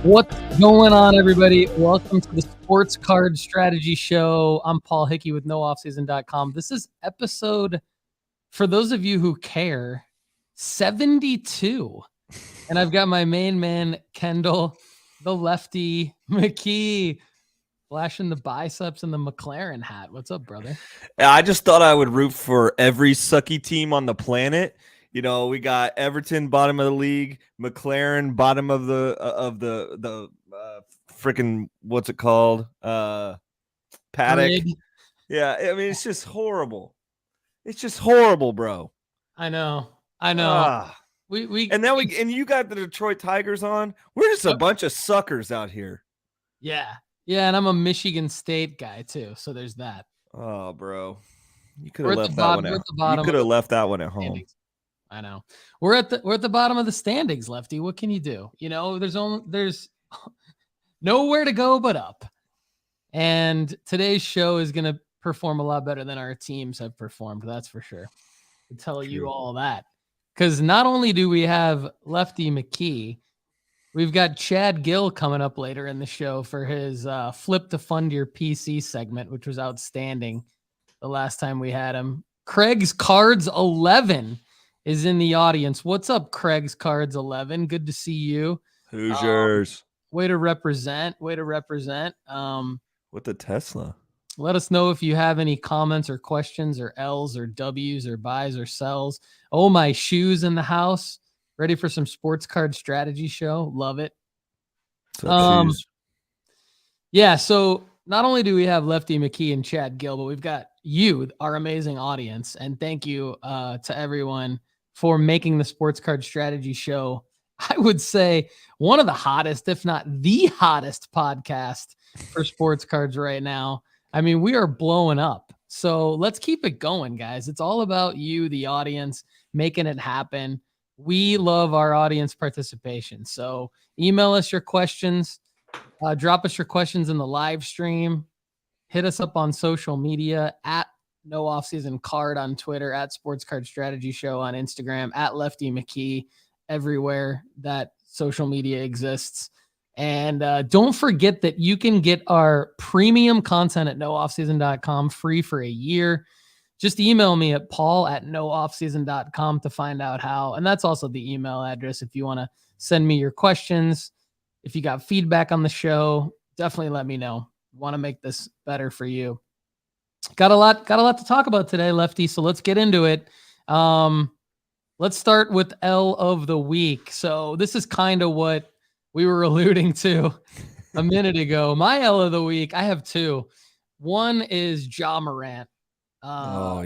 What's going on, everybody? Welcome to the Sports Card Strategy Show. I'm Paul Hickey with NoOffSeason.com. This is episode, for those of you who care, 72. And I've got my main man, Kendall, the lefty, McKee, flashing the biceps and the McLaren hat. What's up, brother? I just thought I would root for every sucky team on the planet. You know, we got Everton bottom of the league, McLaren bottom of the freaking what's it called? Paddock. Parade. Yeah, I mean it's just horrible. It's just horrible, bro. I know. We and you got the Detroit Tigers on. We're just a bunch of suckers out here. Yeah, and I'm a Michigan State guy too, so there's that. Oh, bro, you could have left that one at home. You could have left that one at home. I know. We're at the bottom of the standings, Lefty. What can you do? You know, there's nowhere to go but up. And today's show is going to perform a lot better than our teams have performed. That's for sure. I tell you all that. Because not only do we have Lefty McKee, we've got Chad Guell coming up later in the show for his Flip to Fund Your PC segment, which was outstanding the last time we had him. Craig's Cards 11 is in the audience. What's up, Craig's Cards 11? Good to see you. Hoosiers. Way to represent. With the Tesla. Let us know if you have any comments or questions or L's or W's or buys or sells. Oh, my shoes in the house. Ready for some Sports Card Strategy Show. Love it. Yeah, so not only do we have Lefty McKee and Chad Guell, but we've got you, our amazing audience. And thank you to everyone for making the Sports Card Strategy Show, I would say, one of the hottest, if not the hottest podcast for sports cards right now. I mean, we are blowing up. So let's keep it going, guys. It's all about you, the audience, making it happen. We love our audience participation. So email us your questions. Drop us your questions in the live stream. Hit us up on social media at No Offseason Card on Twitter, at Sports Card Strategy Show on Instagram, at Lefty McKee, everywhere that social media exists. And don't forget that you can get our premium content at nooffseason.com free for a year. Just email me at paul@nooffseason.com to find out how. And that's also the email address if you want to send me your questions. If you got feedback on the show, definitely let me know. Want to make this better for you. Got a lot to talk about today, Lefty. So let's get into it. Let's start with L of the week. So this is kind of what we were alluding to a minute ago. My L of the week, I have two. One is Ja Morant. Ja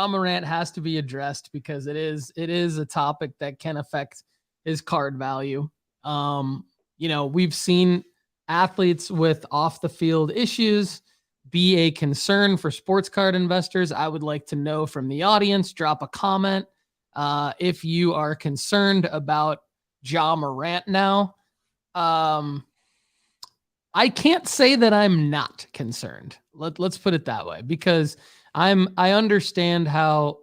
Morant has to be addressed because it is a topic that can affect his card value. You know, we've seen athletes with off the field issues be a concern for sports card investors. I would like to know from the audience, drop a comment if you are concerned about Ja Morant now. I can't say that I'm not concerned. Let's put it that way, because I understand how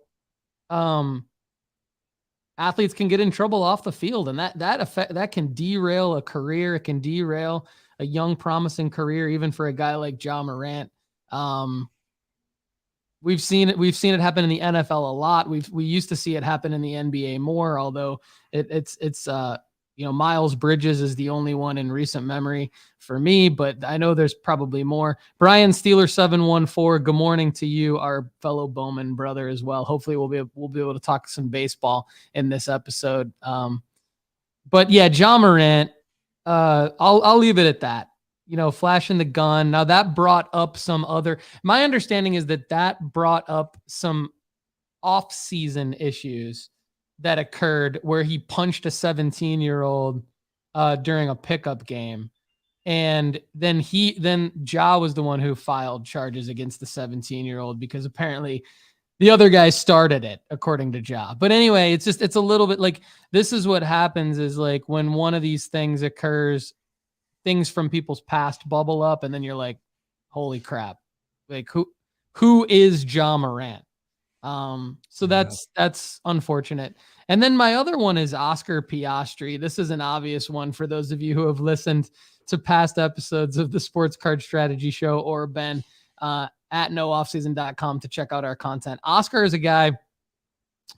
athletes can get in trouble off the field, and that can derail a career. It can derail a young, promising career, even for a guy like Ja Morant. We've seen it happen in the NFL a lot. We used to see it happen in the NBA more, although it's Miles Bridges is the only one in recent memory for me, but I know there's probably more. Brian Steeler 714, good morning to you, our fellow Bowman brother as well. Hopefully we'll be able to talk some baseball in this episode. But yeah, Ja Morant, I'll leave it at that. You know, flashing the gun. Now that brought up my understanding is that brought up some off-season issues that occurred where he punched a 17-year-old during a pickup game. And then Ja was the one who filed charges against the 17-year-old because apparently the other guy started it, according to Ja. But anyway, it's a little bit like, this is what happens is like when one of these things occurs, things from people's past bubble up, and then you're like, holy crap. Like who is Ja Morant? So that's unfortunate. And then my other one is Oscar Piastri. This is an obvious one for those of you who have listened to past episodes of the Sports Card Strategy Show or been at nooffseason.com to check out our content. Oscar is a guy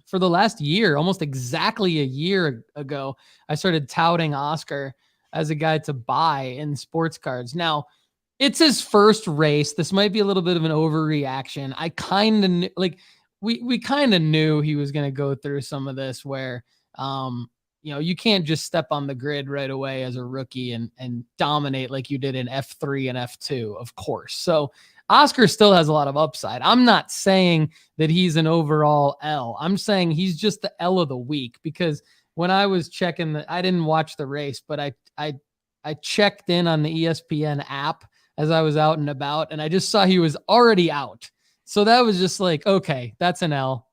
for the last year, almost exactly a year ago, I started touting Oscar as a guy to buy in sports cards. Now, it's his first race. This might be a little bit of an overreaction. I kind of like we kind of knew he was going to go through some of this where you can't just step on the grid right away as a rookie and dominate like you did in F3 and F2, of course. So Oscar still has a lot of upside. I'm not saying that he's an overall L. I'm saying he's just the L of the week, because when I was checking I didn't watch the race, but I checked in on the ESPN app as I was out and about, and I just saw he was already out. So that was just like, okay, that's an L.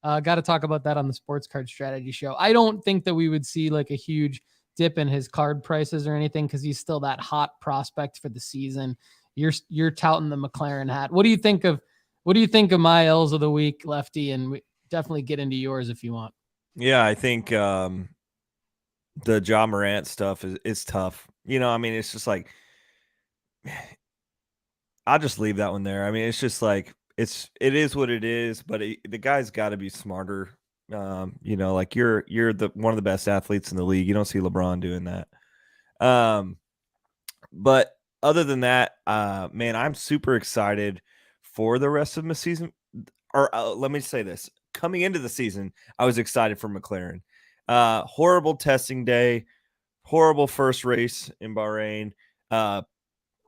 Got to talk about that on the Sports Card Strategy Show. I don't think that we would see like a huge dip in his card prices or anything, because he's still that hot prospect for the season. You're touting the McLaren hat. What do you think of my L's of the week, Lefty? And we definitely get into yours if you want. Yeah, I think the Ja Morant stuff is tough. I mean, it's just like, I'll just leave that one there. I mean, it's just like it is what it is, but the guy's got to be smarter. Like you're the one of the best athletes in the league. You don't see LeBron doing that. But other than that, man, I'm super excited for the rest of the season. Or let me say this: coming into the season, I was excited for McLaren. Horrible testing day, horrible first race in Bahrain.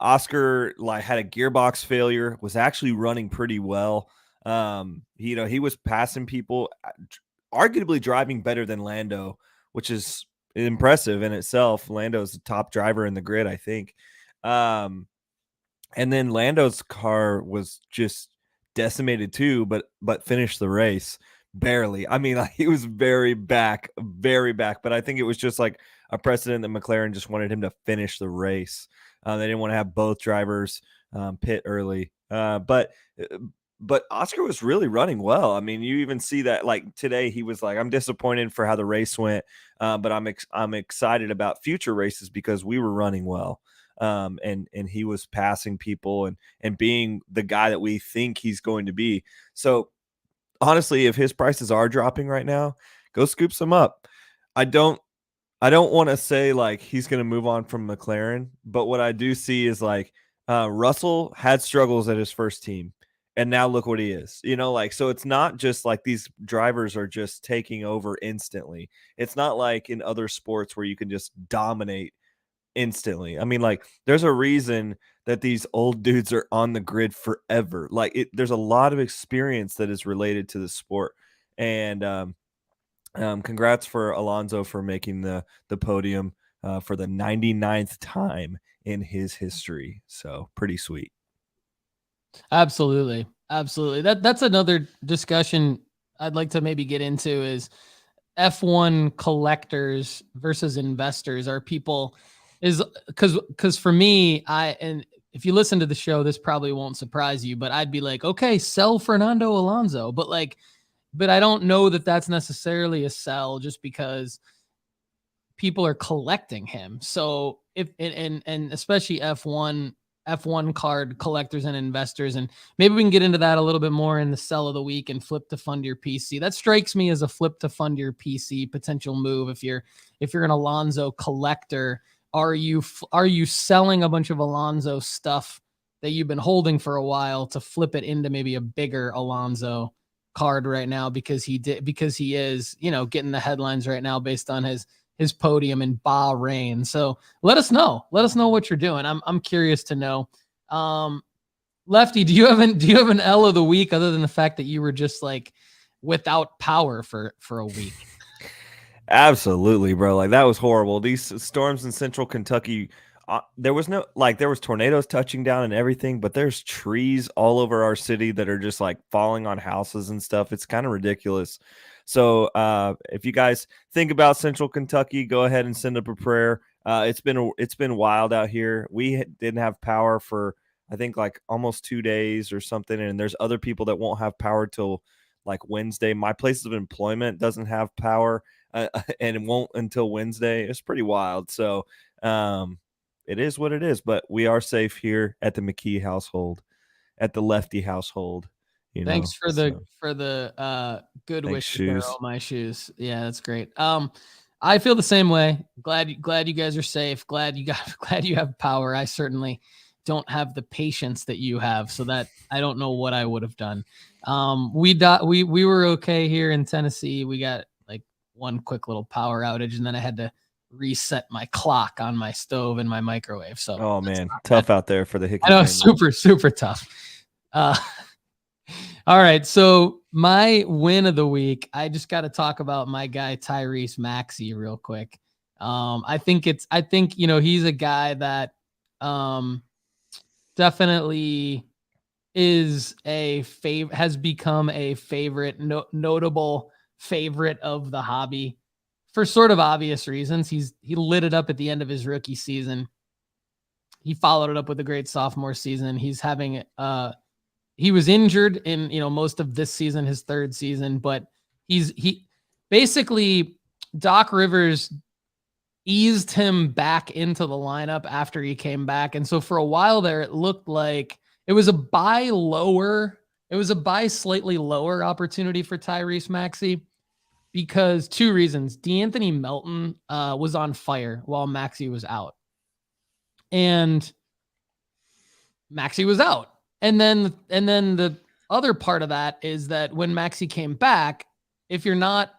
Oscar had a gearbox failure, was actually running pretty well. He was passing people, arguably driving better than Lando, which is impressive in itself. Lando's the top driver in the grid, I think. And then Lando's car was just decimated too, but finished the race barely. I mean, he was very back, but I think it was just like a precedent that McLaren just wanted him to finish the race. They didn't want to have both drivers pit early. But Oscar was really running well. I mean, you even see that like today he was like, I'm disappointed for how the race went, but I'm excited about future races because we were running well. And he was passing people and being the guy that we think he's going to be. So honestly, if his prices are dropping right now, go scoop some up. I don't want to say like he's going to move on from McLaren, but what I do see is like Russell had struggles at his first team, and now look what he is. So it's not just like these drivers are just taking over instantly. It's not like in other sports where you can just dominate instantly. I mean, like there's a reason that these old dudes are on the grid forever. There's a lot of experience that is related to the sport, and congrats for Alonzo for making the podium for the 99th time in his history. So pretty sweet. Absolutely. That's another discussion I'd like to maybe get into is F1 collectors versus investors. Are people because for me, and if you listen to the show, this probably won't surprise you, but I'd be like, okay, sell Fernando Alonso, but I don't know that that's necessarily a sell just because people are collecting him. So if and especially F1 card collectors and investors, and maybe we can get into that a little bit more in the sell of the week and flip to fund your PC. That strikes me as a flip to fund your PC potential move. If you're an Alonzo collector, are you selling a bunch of Alonzo stuff that you've been holding for a while to flip it into maybe a bigger Alonzo card right now because he is, getting the headlines right now based on his podium in Bahrain. So let us know what you're doing. I'm curious to know. Lefty, do you have an L of the week other than the fact that you were just like without power for a week? Absolutely, bro. Like that was horrible. These storms in central Kentucky, there was tornadoes touching down and everything, but there's trees all over our city that are just like falling on houses and stuff. It's kind of ridiculous. So if you guys think about central Kentucky, go ahead and send up a prayer. It's been wild out here. We didn't have power for I think like almost 2 days or something, and there's other people that won't have power till like Wednesday. My place of employment doesn't have power and it won't until Wednesday. It's pretty wild. So it is what it is, but we are safe here at the McKee household, at the Lefty household. Thanks for the good wishes there, all my shoes. Yeah, that's great. I feel the same way. Glad you guys are safe. Glad you have power. I certainly don't have the patience that you have, so that I don't know what I would have done. We were okay here in Tennessee. We got like one quick little power outage, and then I had to reset my clock on my stove and my microwave. So oh man, tough out there for the Hickey. I know, super tough. All right, so my win of the week, I just got to talk about my guy Tyrese Maxey real quick. I think he's a guy that definitely is has become a favorite, notable favorite of the hobby for sort of obvious reasons. He lit it up at the end of his rookie season. He followed it up with a great sophomore season. He's having he was injured in, most of this season, his third season, but he basically, Doc Rivers eased him back into the lineup after he came back. And so for a while there, it looked like it was a buy slightly lower opportunity for Tyrese Maxey because two reasons. D'Anthony Melton was on fire while Maxey was out. And Maxey was out. And then the other part of that is that when Maxey came back, if you're not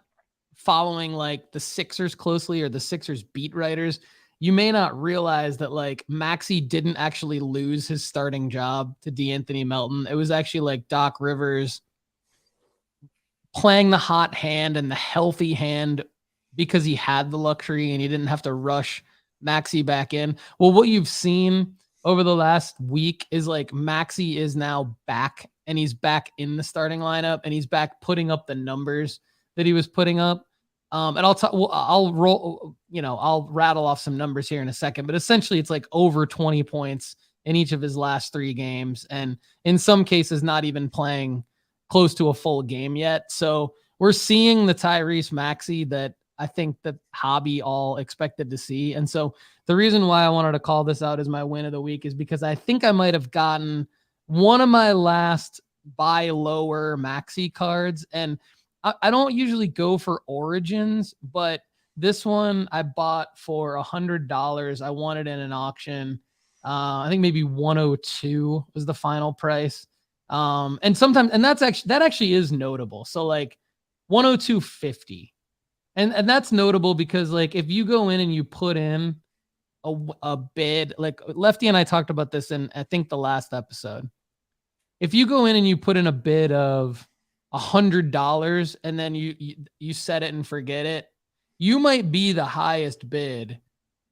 following like the Sixers closely or the Sixers beat writers, you may not realize that like Maxey didn't actually lose his starting job to D'Anthony Melton. It was actually like Doc Rivers playing the hot hand and the healthy hand because he had the luxury and he didn't have to rush Maxey back in. Well, what you've seen over the last week is like Maxey is now back and he's back in the starting lineup and he's back putting up the numbers that he was putting up. And I'll rattle off some numbers here in a second, but essentially it's like over 20 points in each of his last 3 games. And in some cases, not even playing close to a full game yet. So we're seeing the Tyrese Maxey that I think that hobby all expected to see. And so the reason why I wanted to call this out as my win of the week is because I think I might have gotten one of my last buy lower Maxey cards. And I don't usually go for origins, but this one I bought for $100. I won it in an auction. I think maybe 102 was the final price. And that actually is notable. So like 102.50. And that's notable because like if you go in and you put in a bid, like Lefty and I talked about this in I think the last episode. If you go in and you put in a bid of $100 and then you set it and forget it, you might be the highest bid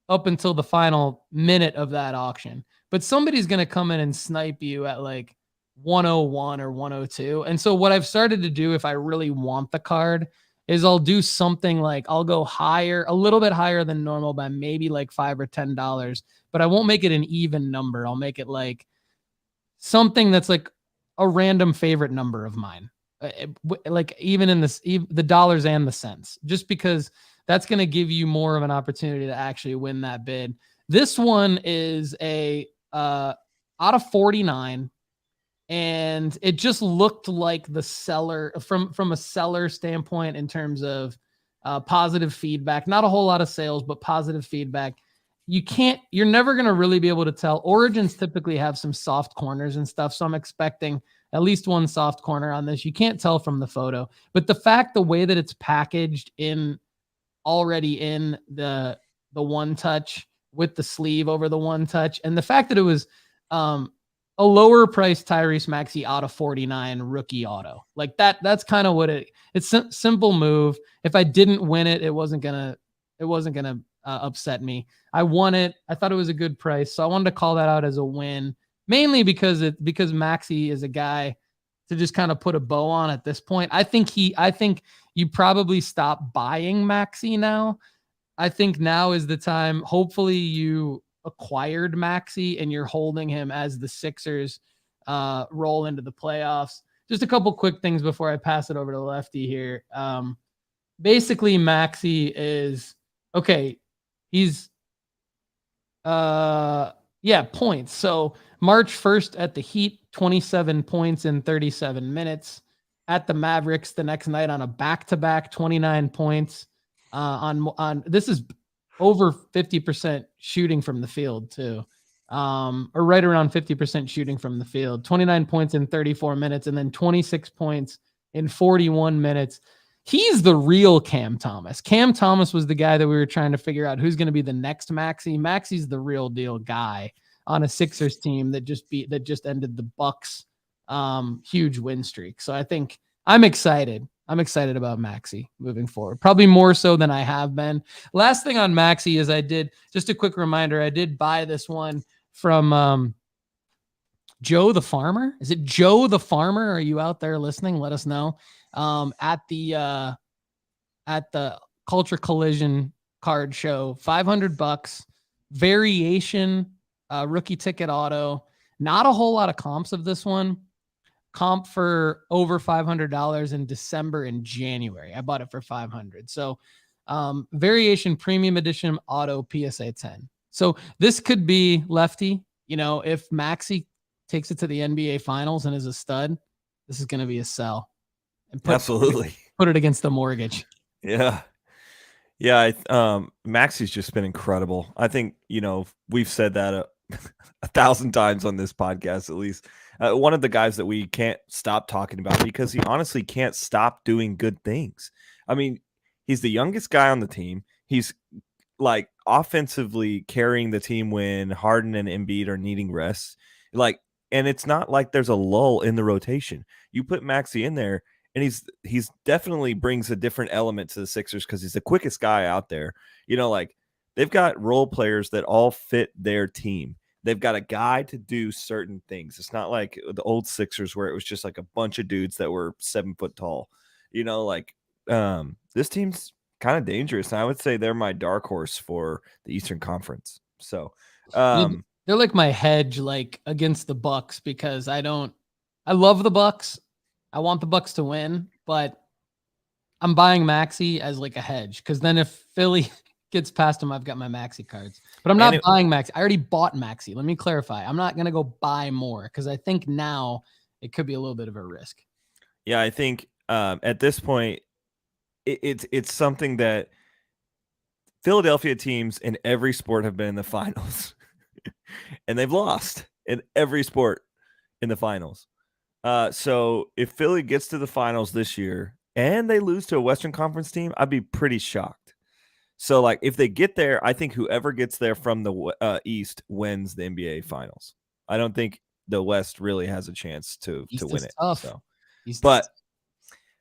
up until the final minute of that auction. But somebody's going to come in and snipe you at like 101 or 102. And so what I've started to do if I really want the card is I'll do something like I'll go higher, a little bit higher than normal by maybe like $5 or $10, but I won't make it an even number. I'll make it like something that's like a random favorite number of mine. Like even in the dollars and the cents, just because that's going to give you more of an opportunity to actually win that bid. This one is out of 49. And it just looked like the seller from a seller standpoint in terms of positive feedback, not a whole lot of sales, but positive feedback. You're never going to really be able to tell. Origins typically have some soft corners and stuff. So I'm expecting at least one soft corner on this. You can't tell from the photo, but the way that it's packaged already in the one touch with the sleeve over the one touch. And the fact that it was, a lower price Tyrese Maxey out of 49 rookie auto like that's kind of what it's a simple move. If I didn't win it, it wasn't gonna upset me. I won it. I thought it was a good price. So I wanted to call that out as a win, mainly because Maxey is a guy to just kind of put a bow on at this point. I think you probably stop buying Maxey now. I think now is the time. Hopefully you acquired Maxey and you're holding him as the Sixers roll into the playoffs, just a couple quick things before I pass it over to Lefty here. Basically, Maxey is okay. He's points. So March 1st at the Heat, 27 points in 37 minutes. At the Mavericks the next night on a back-to-back, 29 points. On this is over 50% shooting from the field too. Or right around 50% shooting from the field. 29 points in 34 minutes, and then 26 points in 41 minutes. He's the real Cam Thomas. Cam Thomas was the guy that we were trying to figure out who's going to be the next Maxey. Maxey's the real deal guy on a Sixers team that just ended the Bucks huge win streak. So I think I'm excited. I'm excited about Maxey moving forward, probably more so than I have been. Last thing on Maxey is just a quick reminder. I did buy this one from Joe the Farmer. Is it Joe the Farmer? Are you out there listening? Let us know. At the Culture Collision card show, $500, variation, rookie ticket auto. Not a whole lot of comps of this one. Comp for over $500 in December and January. I bought it for $500. So variation premium edition auto PSA 10. So this could be Lefty. If Maxey takes it to the NBA finals and is a stud, this is going to be a sell. And Absolutely. Put it against the mortgage. Yeah. Maxey's just been incredible. I think, we've said that 1,000 times on this podcast, at least. One of the guys that we can't stop talking about because he honestly can't stop doing good things. I mean, he's the youngest guy on the team. He's like offensively carrying the team when Harden and Embiid are needing rest. And it's not like there's a lull in the rotation. You put Maxey in there, and he's definitely brings a different element to the Sixers because he's the quickest guy out there. They've got role players that all fit their team. They've got a guy to do certain things. It's not like the old Sixers where it was just like a bunch of dudes that were 7 foot tall. This team's kind of dangerous. And I would say they're my dark horse for the Eastern Conference. So they're like my hedge, against the Bucks, because I love the Bucks. I want the Bucks to win, but I'm buying Maxey as a hedge. Cause then if Philly gets past him, I've got my Maxey cards, but I'm not buying Maxey. I already bought Maxey. Let me clarify. I'm not going to go buy more because I think now it could be a little bit of a risk. Yeah, I think at this point, it's something that Philadelphia teams in every sport have been in the finals, and they've lost in every sport in the finals. So if Philly gets to the finals this year and they lose to a Western Conference team, I'd be pretty shocked. So, if they get there, I think whoever gets there from the East wins the NBA Finals. I don't think the West really has a chance to win it. Tough. So,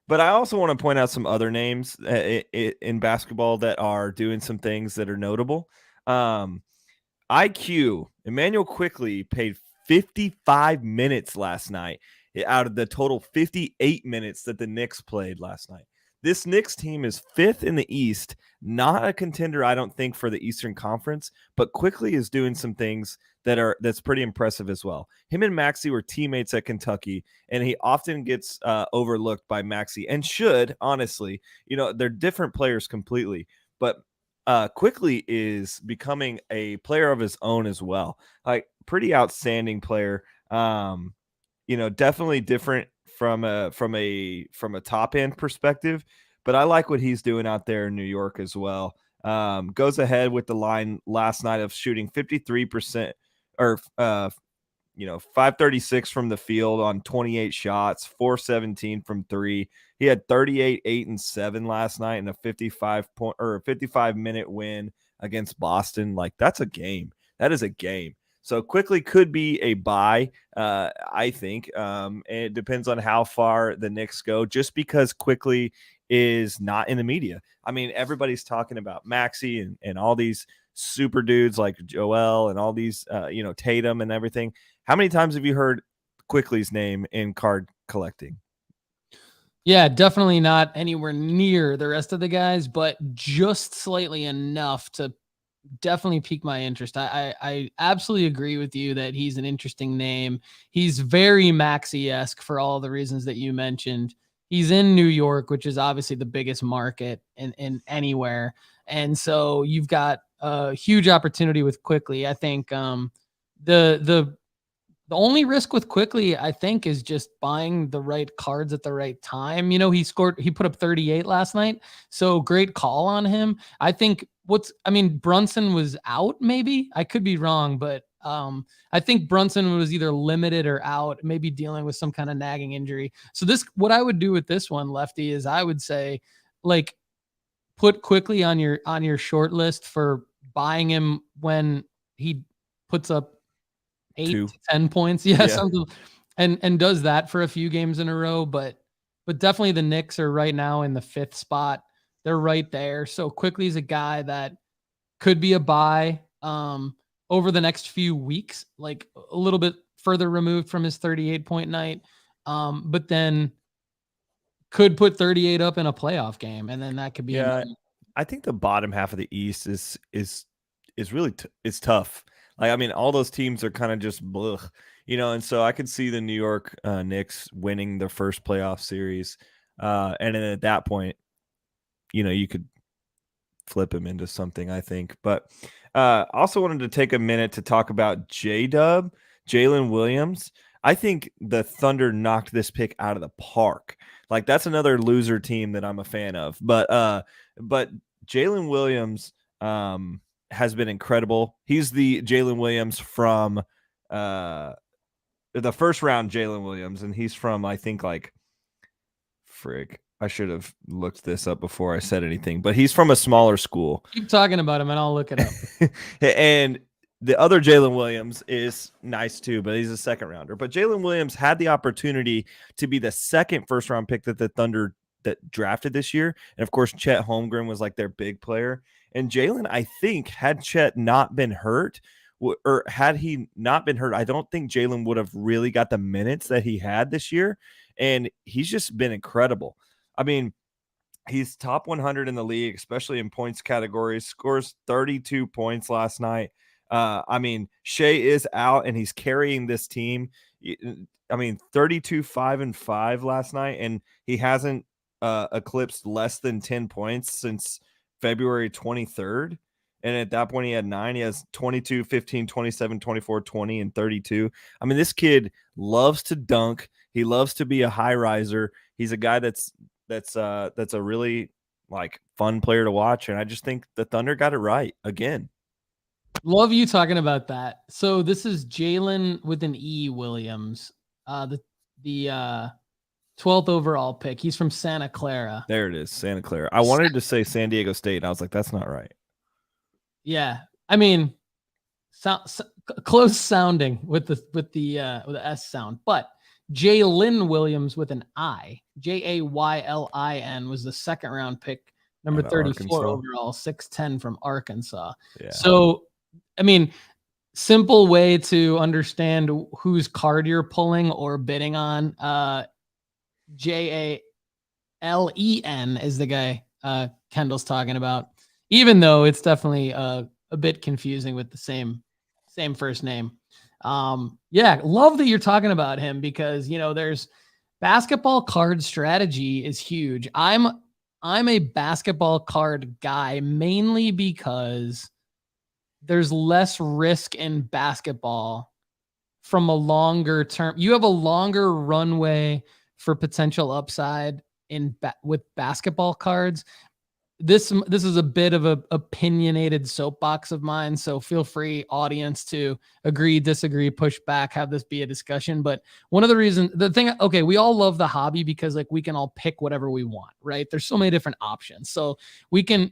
but I also want to point out some other names in basketball that are doing some things that are notable. IQ, Emmanuel Quickley played 55 minutes last night out of the total 58 minutes that the Knicks played last night. This Knicks team is 5th in the East, not a contender, I don't think, for the Eastern Conference, but Quickley is doing some things that's pretty impressive as well. Him and Maxey were teammates at Kentucky, and he often gets overlooked by Maxey, and should, honestly. They're different players completely, but Quickley is becoming a player of his own as well. Pretty outstanding player. Definitely different from a top end perspective, but I like what he's doing out there in New York as well. Goes ahead with the line last night of shooting 53% or 536 from the field on 28 shots, 417 from 3. He had 38, 8, and 7 last night in a 55-minute win against Boston. That's a game. That is a game. So Quickley could be a buy, I think. And it depends on how far the Knicks go, just because Quickley is not in the media. I mean, everybody's talking about Maxey and all these super dudes like Joel and all these, Tatum and everything. How many times have you heard Quickley's name in card collecting? Yeah, definitely not anywhere near the rest of the guys, but just slightly enough to definitely piqued my interest. I absolutely agree with you that he's an interesting name. He's very Maxey-esque for all the reasons that you mentioned. He's in New York, which is obviously the biggest market in anywhere. And so you've got a huge opportunity with Quickly. I think the only risk with Quickly, I think, is just buying the right cards at the right time. You know, he put up 38 last night. So great call on him. I think Brunson was out, maybe. I could be wrong, but I think Brunson was either limited or out, maybe dealing with some kind of nagging injury. So what I would do with this one, Lefty, is I would say, like, put Quickly on your short list for buying him when he puts up 8 to 10 points. Yeah. Something, and does that for a few games in a row. But definitely the Knicks are right now in the 5th spot. They're right there. So Quickly's a guy that could be a buy over the next few weeks, like a little bit further removed from his 38-point night. But then could put 38 up in a playoff game. And then that could be, I think the bottom half of the East is really it's tough. Like, I mean, all those teams are kind of just blech, and so I could see the New York Knicks winning their first playoff series. And then at that point, you could flip him into something, I think. But also wanted to take a minute to talk about J-Dub, Jalen Williams. I think the Thunder knocked this pick out of the park. Like, that's another loser team that I'm a fan of. But Jalen Williams has been incredible. He's the Jalen Williams from the first round Jalen Williams, and he's from, I think, like, frick, I should have looked this up before I said anything, but he's from a smaller school. Keep talking about him and I'll look it up. And the other Jalen Williams is nice too, but he's a second rounder. But Jalen Williams had the opportunity to be the second first round pick that the Thunder that drafted this year. And of course, Chet Holmgren was like their big player. And Jalen, I think, had Chet not been hurt, or had he not been hurt, I don't think Jalen would have really got the minutes that he had this year. And he's just been incredible. I mean, he's top 100 in the league, especially in points categories, scores 32 points last night. I mean, Shea is out and he's carrying this team. I mean, 32, 5-5 last night, and he hasn't eclipsed less than 10 points since February 23rd. And at that point, he had 9. He has 22, 15, 27, 24, 20, and 32. I mean, this kid loves to dunk. He loves to be a high riser. He's a guy that's a really, like, fun player to watch. And I just think the Thunder got it right again. Love you talking about that. So this is Jalen with an E Williams, the 12th overall pick. He's from Santa Clara. There it is, Santa Clara. I wanted to say San Diego State, and I was like, that's not right. Yeah, I mean, close sounding with the S sound, but Jalen Williams with an I, Jaylin, was the second round pick, number 34 overall, 6'10" from Arkansas. Yeah. So, I mean, simple way to understand whose card you're pulling or bidding on. Jalen is the guy Kendall's talking about, even though it's definitely a bit confusing with the same first name. Yeah, love that you're talking about him because, there's basketball card strategy is huge. I'm a basketball card guy mainly because there's less risk in basketball from a longer term. You have a longer runway for potential upside with basketball cards. This is a bit of a opinionated soapbox of mine, so feel free, audience, to agree, disagree, push back, have this be a discussion. But one of the reasons, we all love the hobby because, like, we can all pick whatever we want, right? There's so many different options, so we can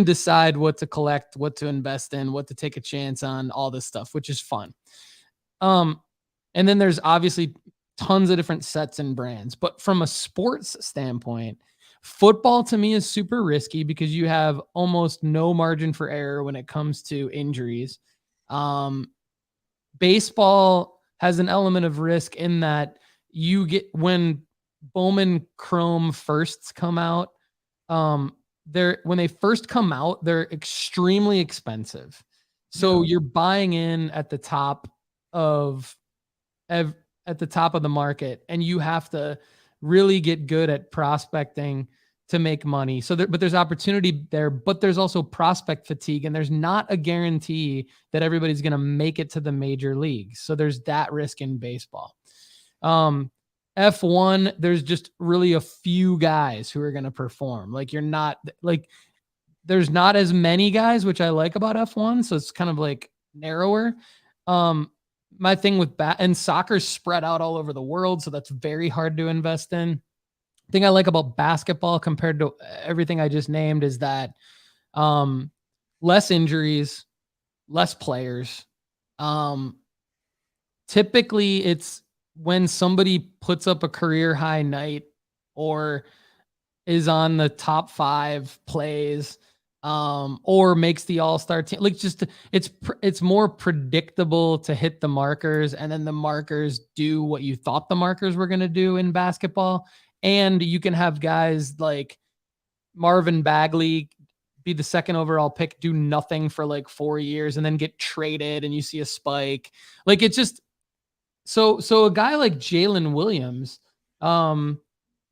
decide what to collect, what to invest in, what to take a chance on, all this stuff, which is fun. And then there's obviously tons of different sets and brands, but from a sports standpoint, football to me is super risky because you have almost no margin for error when it comes to injuries. Baseball has an element of risk in that you get, when Bowman Chrome firsts come out, when they first come out, they're extremely expensive. So you're buying in at the top of the market, and you have to really get good at prospecting to make money. But there's opportunity there, but there's also prospect fatigue, and there's not a guarantee that everybody's going to make it to the major leagues. So there's that risk in baseball. F1, there's just really a few guys who are going to perform. Like there's not as many guys, which I like about F1. So it's kind of like narrower. My thing with and soccer's spread out all over the world, so that's very hard to invest in. The thing I like about basketball compared to everything I just named is that less injuries, less players. Typically, it's when somebody puts up a career high night or is on the top 5 plays, or makes the all-star team. Like, just it's more predictable to hit the markers, and then the markers do what you thought the markers were going to do in basketball. And you can have guys like Marvin Bagley be the 2nd overall pick, do nothing for like 4 years, and then get traded, and you see a spike. Like, it's just so a guy like Jalen Williams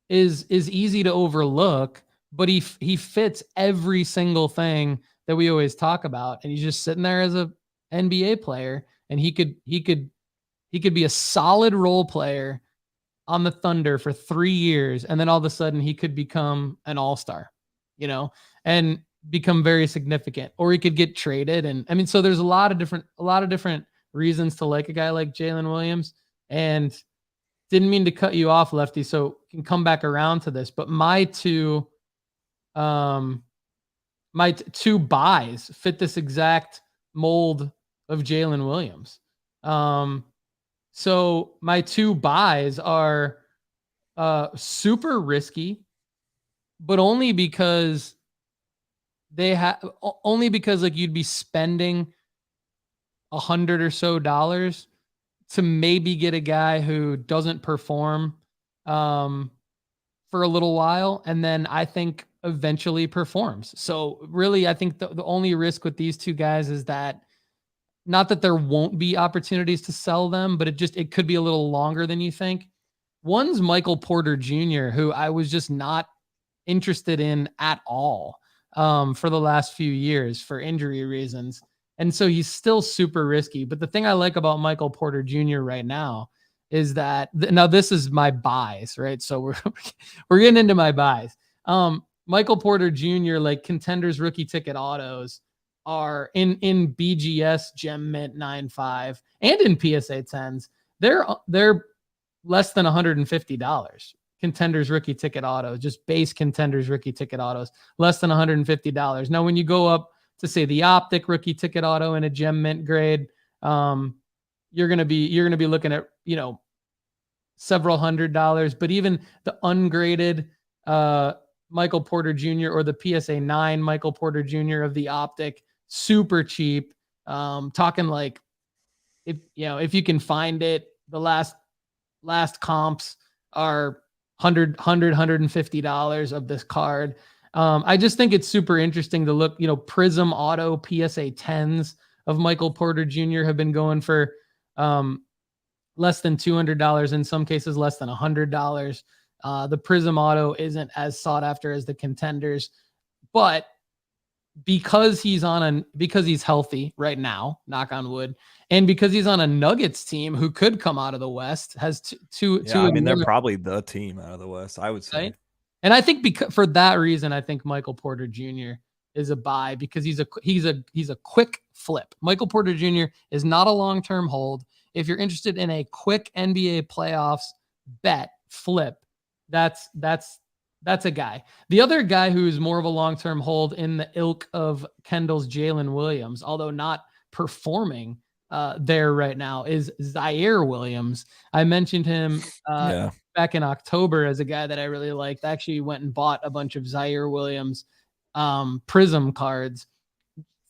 is easy to overlook, but he fits every single thing that we always talk about, and he's just sitting there as a NBA player, and he could be a solid role player on the Thunder for 3 years, and then all of a sudden he could become an all-star, and become very significant, or he could get traded. And I mean, so there's a lot of different reasons to like a guy like Jalen Williams. And didn't mean to cut you off, Lefty, so can come back around to this, but my two buys fit this exact mold of Jalen Williams. So my 2 buys are super risky, but only because like you'd be spending $100 or so to maybe get a guy who doesn't perform for a little while, and then I think eventually performs. So really, I think the only risk with these 2 guys is that, not that there won't be opportunities to sell them, but it could be a little longer than you think. One's Michael Porter Jr., who I was just not interested in at all for the last few years for injury reasons. And so he's still super risky. But the thing I like about Michael Porter Jr. right now is that now this is my buys, right? So we're getting into my buys. Michael Porter Jr., like Contenders rookie ticket autos, are in BGS Gem Mint 9.5 and in PSA 10s. They're less than $150. Contenders rookie ticket autos, just base Contenders rookie ticket autos, less than $150. Now, when you go up to say the Optic rookie ticket auto in a Gem Mint grade, you're gonna be looking at several $100s. But even the ungraded Michael Porter Jr. or the PSA 9 Michael Porter Jr. of the Optic, super cheap. Talking like, if you can find it, the last comps are $150 of this card. I just think it's super interesting to look. Prism Auto PSA 10s of Michael Porter Jr. have been going for less than $200, in some cases less than $100. The Prism Auto isn't as sought after as the Contenders, but because he's healthy right now, knock on wood, and because he's on a Nuggets team who could come out of the West, has two. I mean, they're probably the team out of the West, I would say. Right? And I think for that reason, I think Michael Porter Jr. is a buy, because he's a quick flip. Michael Porter Jr. is not a long-term hold. If you're interested in a quick NBA playoffs bet flip, that's a guy. The other guy who's more of a long-term hold in the ilk of Kendall's Jalen Williams, although not performing there right now, is Ziaire Williams. I mentioned him back in October as a guy that I really liked. I actually went and bought a bunch of Ziaire Williams Prism cards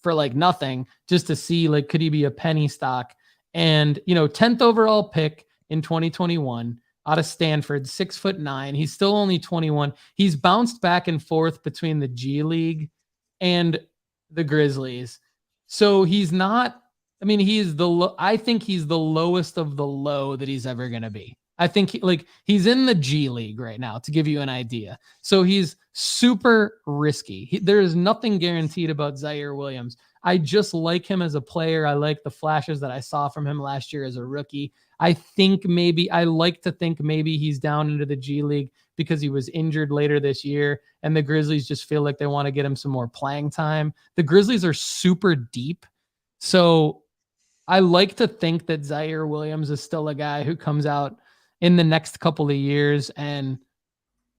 for like nothing, just to see, like, could he be a penny stock? And 10th overall pick in 2021. out of Stanford, 6'9". He's still only 21. He's bounced back and forth between the G League and the Grizzlies. So he's not, I mean, I think he's the lowest of the low that he's ever going to be. I think he's in the G League right now, to give you an idea. So he's super risky. There is nothing guaranteed about Ziaire Williams. I just like him as a player. I like the flashes that I saw from him last year as a rookie. I like to think maybe he's down into the G League because he was injured later this year, and the Grizzlies just feel like they want to get him some more playing time. The Grizzlies are super deep. So I like to think that Ziaire Williams is still a guy who comes out in the next couple of years and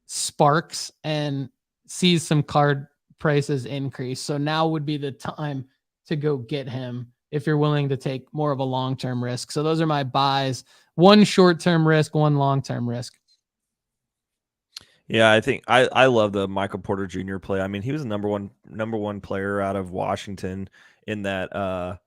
sparks and sees some card prices increase. So now would be the time to go get him if you're willing to take more of a long-term risk. So those are my buys. One short-term risk, one long-term risk. Yeah, I think I love the Michael Porter Jr. play. I mean, he was the number one player out of Washington in that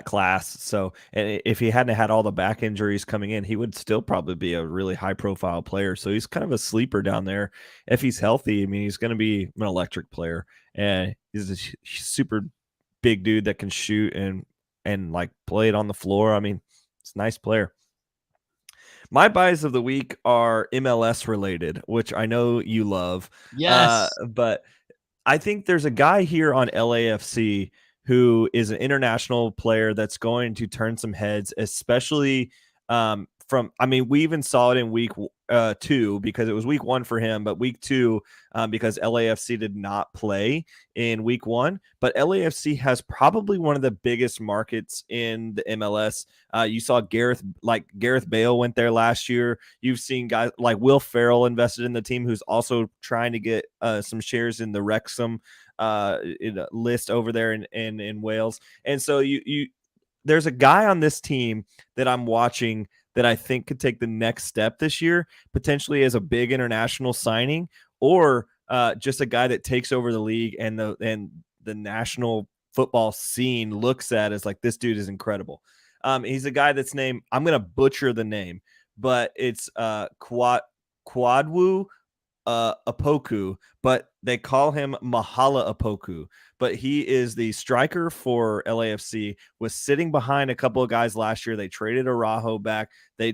class. So, and if he hadn't had all the back injuries coming in, he would still probably be a really high profile player. So he's kind of a sleeper down there. If he's healthy, I mean, he's going to be an electric player, and he's a super big dude that can shoot and like play it on the floor. I mean, it's a nice player. My buys of the week are MLS related, which I know you love. Yes. But I think there's a guy here on LAFC who is an international player that's going to turn some heads, especially we even saw it in week 2 because it was week 1 for him, but week 2 because LAFC did not play in week 1. But LAFC has probably one of the biggest markets in the MLS. You saw Gareth Bale went there last year. You've seen guys like Will Ferrell invested in the team, who's also trying to get some shares in the Wrexham list over there in Wales. And so there's a guy on this team that I'm watching that I think could take the next step this year, potentially as a big international signing, or just a guy that takes over the league and the national football scene looks at as like, this dude is incredible. He's a guy that's named, I'm going to butcher the name, but it's Kwadwo Apoku, but they call him Mahala Apoku. But he is the striker for LAFC, was sitting behind a couple of guys last year. They traded Araujo back. They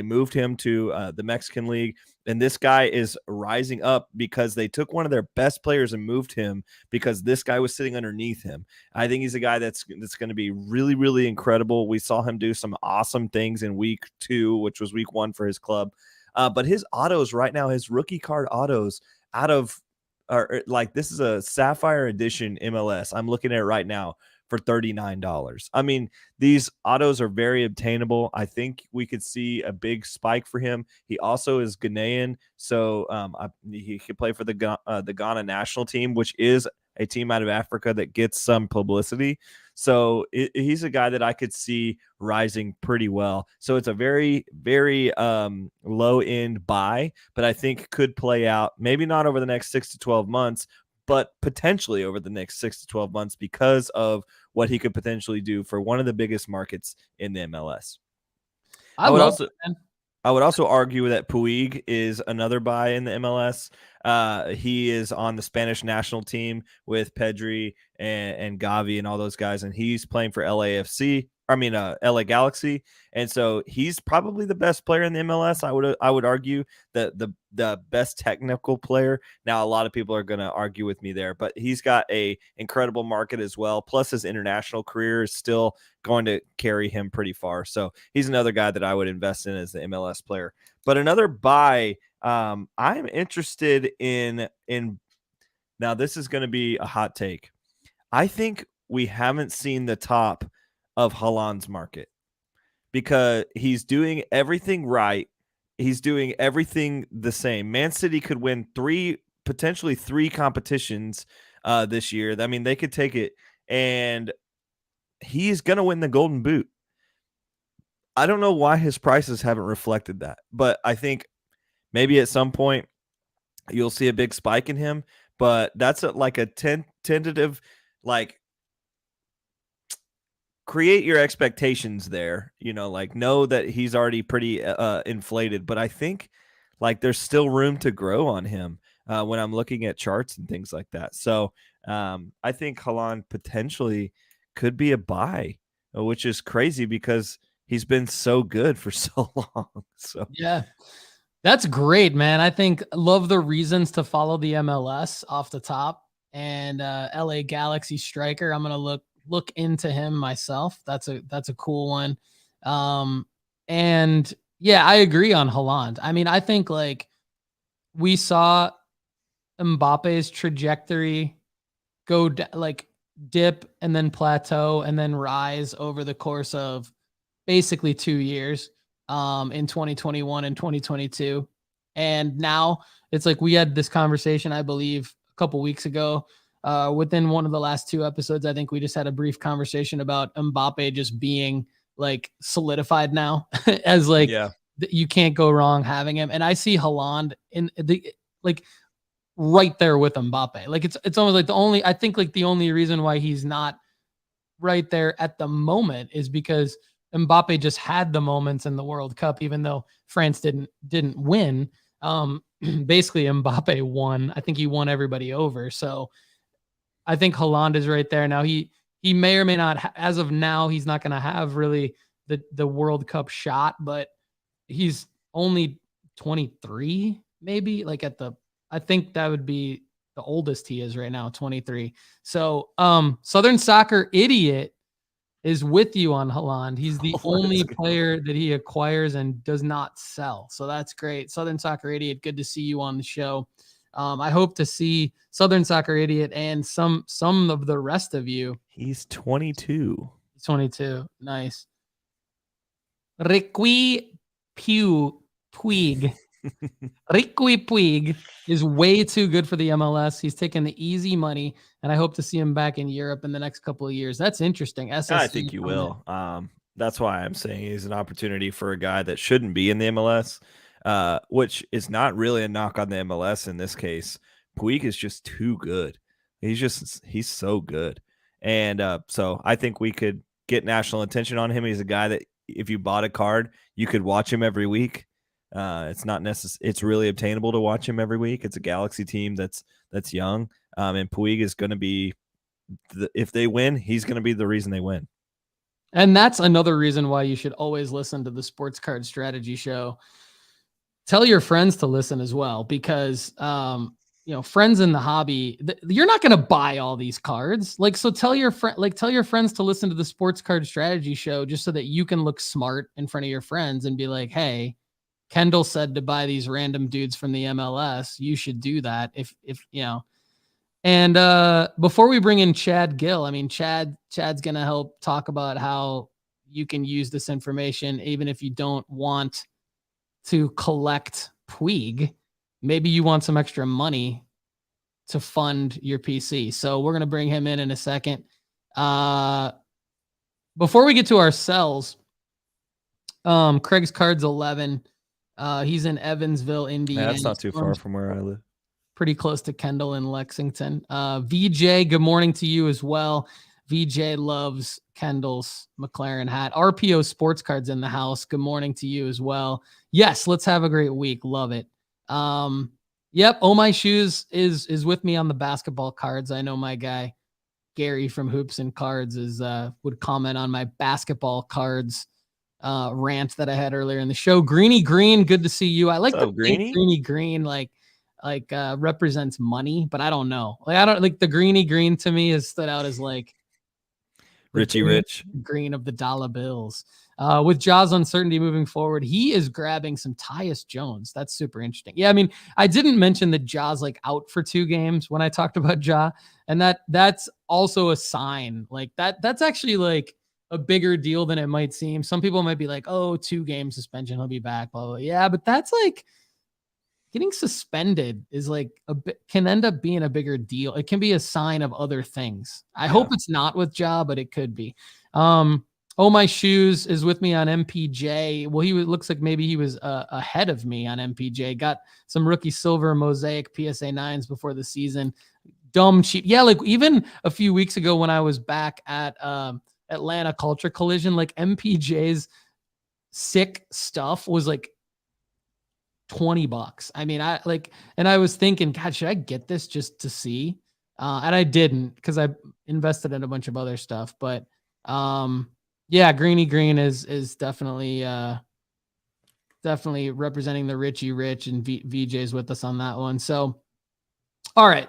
moved him to the Mexican League, and this guy is rising up because they took one of their best players and moved him because this guy was sitting underneath him. I think he's a guy that's going to be really, really incredible. We saw him do some awesome things in week 2, which was week 1 for his club. But his autos right now, his rookie card autos this is a Sapphire Edition MLS. I'm looking at it right now for $39. I mean, these autos are very obtainable. I think we could see a big spike for him. He also is Ghanaian, so he could play for the Ghana national team, which is a team out of Africa that gets some publicity. So he's a guy that I could see rising pretty well. So it's a very, very low end buy, but I think could play out maybe not over the next 6 to 12 months, but potentially over the next 6 to 12 months because of what he could potentially do for one of the biggest markets in the MLS. I would also argue that Puig is another buy in the MLS. He is on the Spanish national team with Pedri and Gavi and all those guys, and he's playing for LA Galaxy, and so he's probably the best player in the MLS. I would argue that the best technical player. Now, a lot of people are going to argue with me there, but he's got a incredible market as well. Plus, his international career is still going to carry him pretty far. So he's another guy that I would invest in as the MLS player. But another buy, I'm interested in. Now, this is going to be a hot take. I think we haven't seen the top of Haaland's market because he's doing everything right. He's doing everything the same. Man City could win potentially three competitions this year. I mean, they could take it, and he's going to win the Golden Boot. I don't know why his prices haven't reflected that, but I think maybe at some point you'll see a big spike in him, but that's like a tentative, like, create your expectations there, like know that he's already pretty inflated, but I think like there's still room to grow on him when I'm looking at charts and things like that. So I think Halan potentially could be a buy, which is crazy because he's been so good for so long. So yeah, that's great, man. I think love the reasons to follow the MLS off the top, and LA Galaxy striker. I'm gonna look into him myself. That's a cool one. And yeah, I agree on Haaland. I mean, I think like we saw Mbappe's trajectory go like dip and then plateau and then rise over the course of basically 2 years in 2021 and 2022. And now it's like we had this conversation, I believe, a couple weeks ago. Within one of the last 2 episodes, I think we just had a brief conversation about Mbappe just being like solidified now as like you can't go wrong having him. And I see Haaland in the like right there with Mbappe. Like it's almost like I think like the only reason why he's not right there at the moment is because Mbappe just had the moments in the World Cup, even though France didn't win. Basically Mbappe won. I think he won everybody over. So I think Haaland is right there. Now he may or may not, as of now, he's not going to have really the World Cup shot, but he's only 23, maybe like I think that would be the oldest he is right now, 23. So Southern Soccer Idiot is with you on Haaland. He's the only player that he acquires and does not sell. So that's great. Southern Soccer Idiot, good to see you on the show. I hope to see Southern Soccer Idiot and some of the rest of you. He's 22. He's 22. Nice. Riqui Puig. Riqui Puig is way too good for the MLS. He's taking the easy money, and I hope to see him back in Europe in the next couple of years. That's interesting. SSC, I think you will. That's why I'm saying he's an opportunity for a guy that shouldn't be in the MLS, which is not really a knock on the MLS in this case. Puig is just too good. He's so good. And so I think we could get national attention on him. He's a guy that if you bought a card, you could watch him every week. It's not necessary. It's really obtainable to watch him every week. It's a Galaxy team that's young. And Puig is going to be, if they win, he's going to be the reason they win. And that's another reason why you should always listen to the Sports Card Strategy Show. Tell your friends to listen as well, because, friends in the hobby, you're not going to buy all these cards. Like, so tell your friends to listen to the Sports Card Strategy Show just so that you can look smart in front of your friends and be like, hey, Kendall said to buy these random dudes from the MLS. You should do that if you know. And before we bring in Chad Guell, I mean, Chad's going to help talk about how you can use this information even if you don't want to collect Puig. Maybe you want some extra money to fund your PC. So we're going to bring him in a second. Before we get to our sells, Craig's Cards 11. He's in Evansville, Indiana. Yeah, that's not too far from where I live. Pretty close to Kendall in Lexington. VJ, good morning to you as well. VJ loves Kendall's McLaren hat. RPO Sports Cards in the house. Good morning to you as well. Yes, let's have a great week. Love it. Yep. Oh My Shoes is with me on the basketball cards. I know my guy Gary from Hoops and Cards would comment on my basketball cards rant that I had earlier in the show. Greeny Green, good to see you. I like the Greeny Green, like represents money, but I don't know. Like I don't like the Greeny Green to me has stood out as like Richie Rich green of the dollar bills. With Ja's uncertainty moving forward, he is grabbing some Tyus Jones. That's super interesting. Yeah, I mean, I didn't mention that Ja's like out for 2 games when I talked about Ja, and that's also a sign. Like that's actually like a bigger deal than it might seem. Some people might be like, oh, 2 game suspension, he'll be back, blah, blah. Yeah, but that's like getting suspended is like can end up being a bigger deal. It can be a sign of other things. I hope it's not with Ja, but it could be. Oh My Shoes is with me on MPJ. Well, looks like maybe he was ahead of me on MPJ. Got some rookie silver mosaic PSA 9s before the season. Dumb cheap. Yeah, like even a few weeks ago when I was back at Atlanta Culture Collision, like MPJ's sick stuff was like $20. I mean, and I was thinking, God, should I get this just to see? And I didn't, because I invested in a bunch of other stuff. But yeah, Greeny Green is definitely representing the Richie Rich, and VJ's with us on that one. So, all right.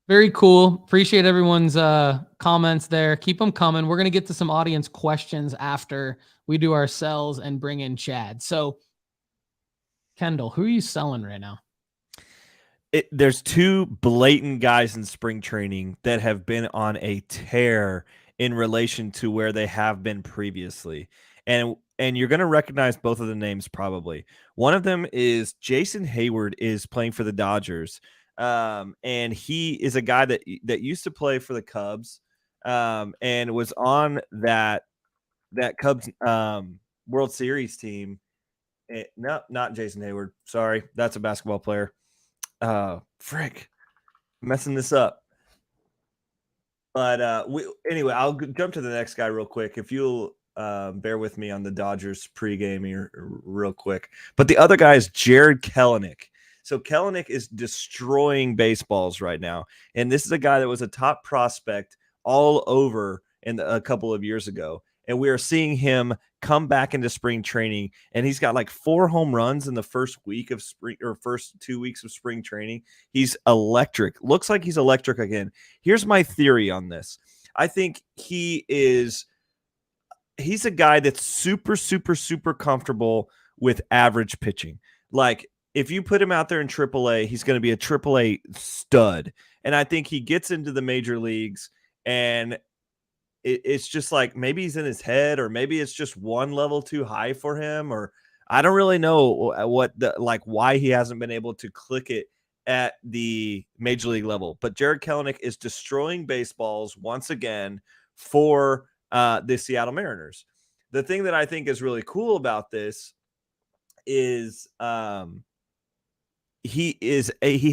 Very cool. Appreciate everyone's comments there. Keep them coming. We're going to get to some audience questions after we do our sells and bring in Chad. So, Kendall, who are you selling right now? There's two blatant guys in spring training that have been on a tear in relation to where they have been previously. And you're going to recognize both of the names probably. One of them is Jason Hayward is playing for the Dodgers. And he is a guy that used to play for the Cubs and was on that Cubs World Series team. No, not Jason Hayward. Sorry, that's a basketball player. Frick, messing this up. But anyway, I'll jump to the next guy real quick. If you'll bear with me on the Dodgers pregame here real quick. But the other guy is Jarred Kelenic. So Kelenic is destroying baseballs right now. And this is a guy that was a top prospect all over a couple of years ago. And we are seeing him come back into spring training, and he's got like 4 home runs in the first week of spring, or first 2 weeks of spring training. He's electric. Looks like he's electric again. Here's my theory on this. I think he's a guy that's super, super, super comfortable with average pitching. Like, if you put him out there in AAA, he's going to be a AAA stud. And I think he gets into the major leagues, and it's just like maybe he's in his head, or maybe it's just one level too high for him, or I don't really know why he hasn't been able to click it at the major league level. But Jarred Kelenic is destroying baseballs once again for the Seattle Mariners. The thing that I think is really cool about this is he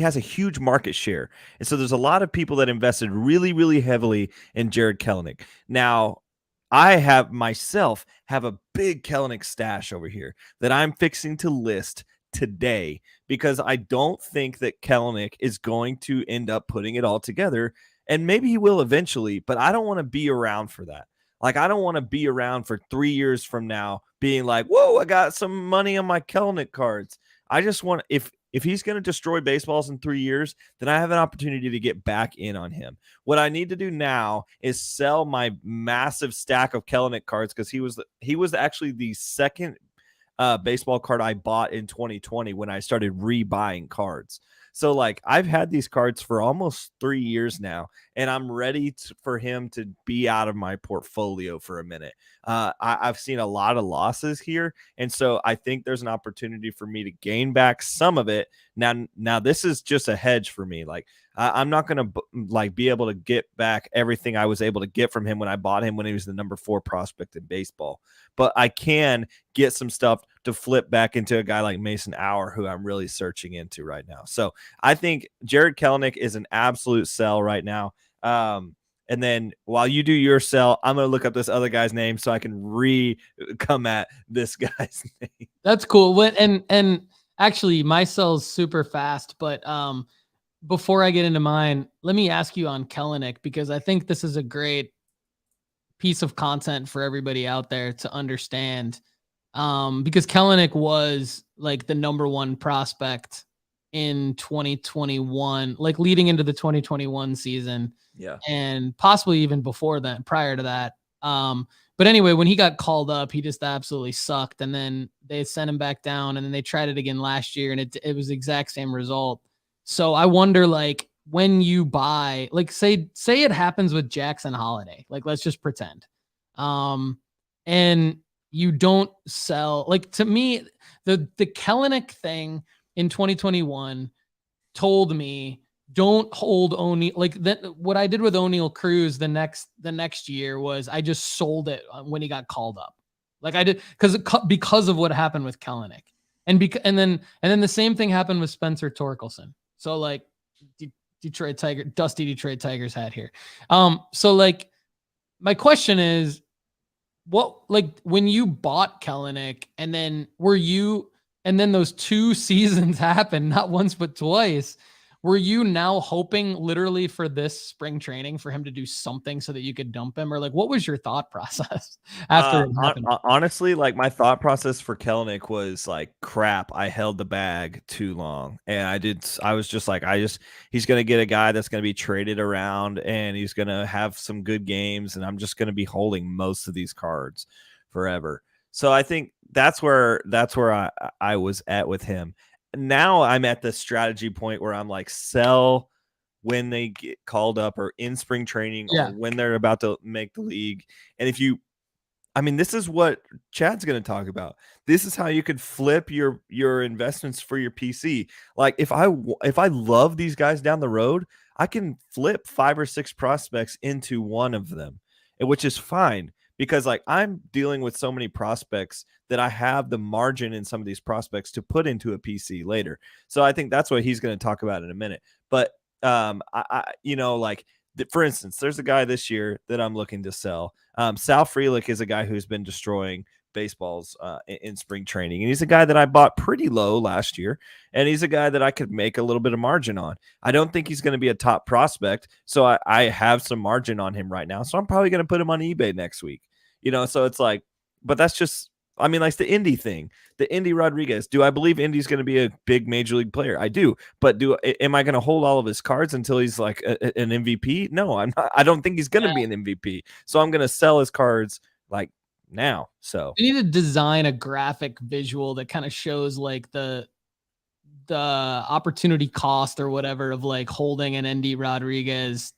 has a huge market share. And so there's a lot of people that invested really, really heavily in Jarred Kelenic. Now, I have a big Kelenic stash over here that I'm fixing to list today, because I don't think that Kelenic is going to end up putting it all together. And maybe he will eventually, but I don't want to be around for that. Like, I don't want to be around for 3 years from now being like, whoa, I got some money on my Kelenic cards. I just want, if he's going to destroy baseballs in 3 years, then I have an opportunity to get back in on him. What I need to do now is sell my massive stack of Kelenic cards, because he was actually the second baseball card I bought in 2020 when I started rebuying cards. So, like, I've had these cards for almost 3 years now, and I'm ready for him to be out of my portfolio for a minute. I've seen a lot of losses here, and so I think there's an opportunity for me to gain back some of it. Now this is just a hedge for me. Like, I'm not going to be able to get back everything I was able to get from him when I bought him when he was the number 4 prospect in baseball. But I can get some stuff to flip back into a guy like Mason Hour, who I'm really searching into right now. So I think Jarred Kelenic is an absolute sell right now. And then while you do your sell, I'm going to look up this other guy's name so I can come at this guy's name. That's cool. And actually, my sell's super fast, but before I get into mine, let me ask you on Kelenic, because I think this is a great piece of content for everybody out there to understand. Because Kelenic was like the number 1 prospect in 2021, like leading into the 2021 season. Yeah. And possibly even before that, prior to that. But anyway, when he got called up, he just absolutely sucked. And then they sent him back down, and then they tried it again last year, and it was the exact same result. So I wonder, like, when you buy, like, say it happens with Jackson Holiday, like, let's just pretend. And you don't sell, like, to me, the Kelenic thing in 2021 told me, don't hold O'Neal. Like, that, what I did with O'Neal Cruz the next year was I just sold it when he got called up. Like, I did because of what happened with Kelenic, and then the same thing happened with Spencer Torkelson. So, like, Detroit Tigers hat here. So, like, my question is, what, like, when you bought Kellenic and then those 2 seasons happened, not once but twice, were you now hoping literally for this spring training for him to do something so that you could dump him? Or like, what was your thought process after it happened? Honestly, like my thought process for Kellenic was like, crap, I held the bag too long. And I was just like, he's going to get a guy that's going to be traded around and he's going to have some good games. And I'm just going to be holding most of these cards forever. So I think that's where I was at with him. Now I'm at the strategy point where I'm like, sell when they get called up or in spring training or when they're about to make the league. And this is what Chad's going to talk about. This is how you could flip your investments for your PC. Like if I love these guys down the road, I can flip 5 or 6 prospects into one of them, which is fine. Because like I'm dealing with so many prospects that I have the margin in some of these prospects to put into a PC later. So I think that's what he's going to talk about in a minute. But for instance, there's a guy this year that I'm looking to sell. Sal Frelick is a guy who's been destroying baseballs in spring training. And he's a guy that I bought pretty low last year. And he's a guy that I could make a little bit of margin on. I don't think he's going to be a top prospect. So I have some margin on him right now. So I'm probably going to put him on eBay next week. So it's like, but that's just, like the Indy thing, the Indy Rodriguez. Do I believe Indy's going to be a big major league player? I do. But am I going to hold all of his cards until he's like an MVP? No, I'm not. I don't think he's going to be an MVP. So I'm going to sell his cards like now. So you need to design a graphic visual that kind of shows like the opportunity cost or whatever of like holding an Indy Rodriguez.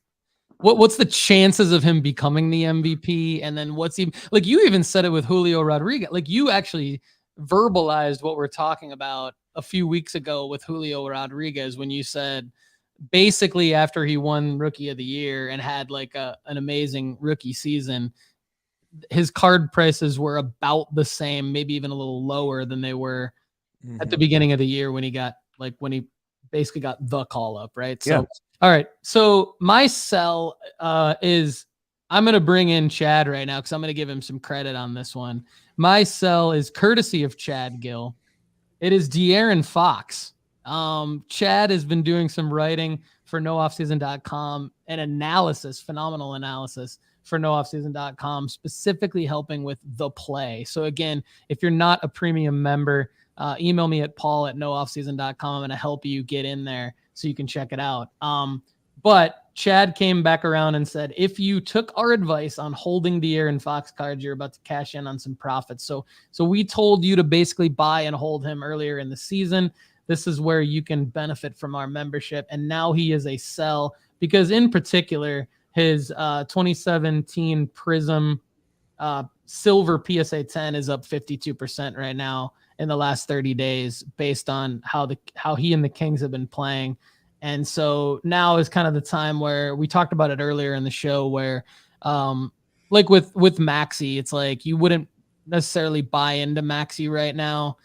What's the chances of him becoming the MVP? And then what's even, like, you even said it with Julio Rodriguez. Like, you actually verbalized what we're talking about a few weeks ago with Julio Rodriguez when you said basically after he won Rookie of the Year and had like an amazing rookie season, his card prices were about the same, maybe even a little lower than they were at the beginning of the year when he basically got the call up, right? So, all right. So my sell is, I'm going to bring in Chad right now because I'm going to give him some credit on this one. My sell is courtesy of Chad Guell. It is De'Aaron Fox. Chad has been doing some writing for nooffseason.com and analysis, phenomenal analysis for nooffseason.com, specifically helping with the play. So again, if you're not a premium member, email me at paul@nooffseason.com. I'm going to help you get in there so you can check it out. But Chad came back around and said, if you took our advice on holding De'Aaron Fox cards, you're about to cash in on some profits. So we told you to basically buy and hold him earlier in the season. This is where you can benefit from our membership. And now he is a sell because in particular, his 2017 Prism silver PSA 10 is up 52% right now in the last 30 days based on how he and the Kings have been playing. And so now is kind of the time where we talked about it earlier in the show where like with Maxey, it's like you wouldn't necessarily buy into Maxey right now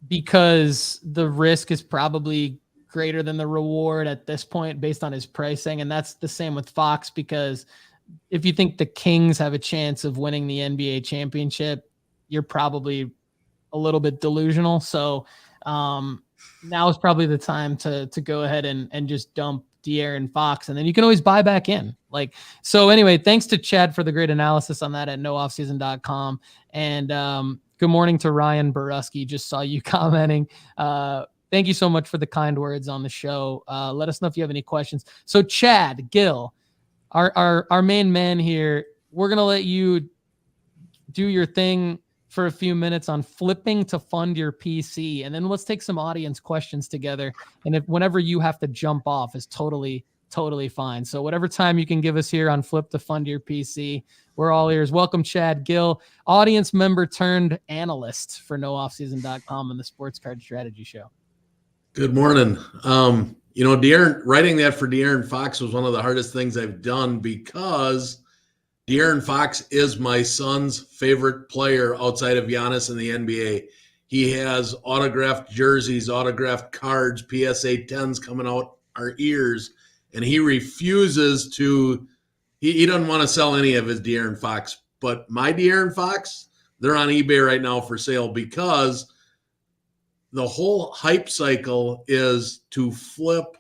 because the risk is probably greater than the reward at this point based on his pricing. And that's the same with Fox, because if you think the Kings have a chance of winning the NBA championship, you're probably a little bit delusional. So now is probably the time to go ahead and just dump De'Aaron Fox, and then you can always buy back in. So anyway, thanks to Chad for the great analysis on that at nooffseason.com. And good morning to Ryan Borusky. Just saw you commenting. Thank you so much for the kind words on the show. Let us know if you have any questions. So Chad Guell, our main man here, we're going to let you do your thing for a few minutes on flipping to fund your PC. And then let's take some audience questions together. And whenever you have to jump off is totally fine. So whatever time you can give us here on flip to fund your PC, we're all ears. Welcome, Chad Guell, audience member turned analyst for nooffseason.com and the Sports Card Strategy Show. Good morning. De'Aaron, writing that for De'Aaron Fox was one of the hardest things I've done because De'Aaron Fox is my son's favorite player outside of Giannis in the NBA. He has autographed jerseys, autographed cards, PSA 10s coming out our ears, and he refuses to He doesn't want to sell any of his De'Aaron Fox, but my De'Aaron Fox, they're on eBay right now for sale because the whole hype cycle is to flip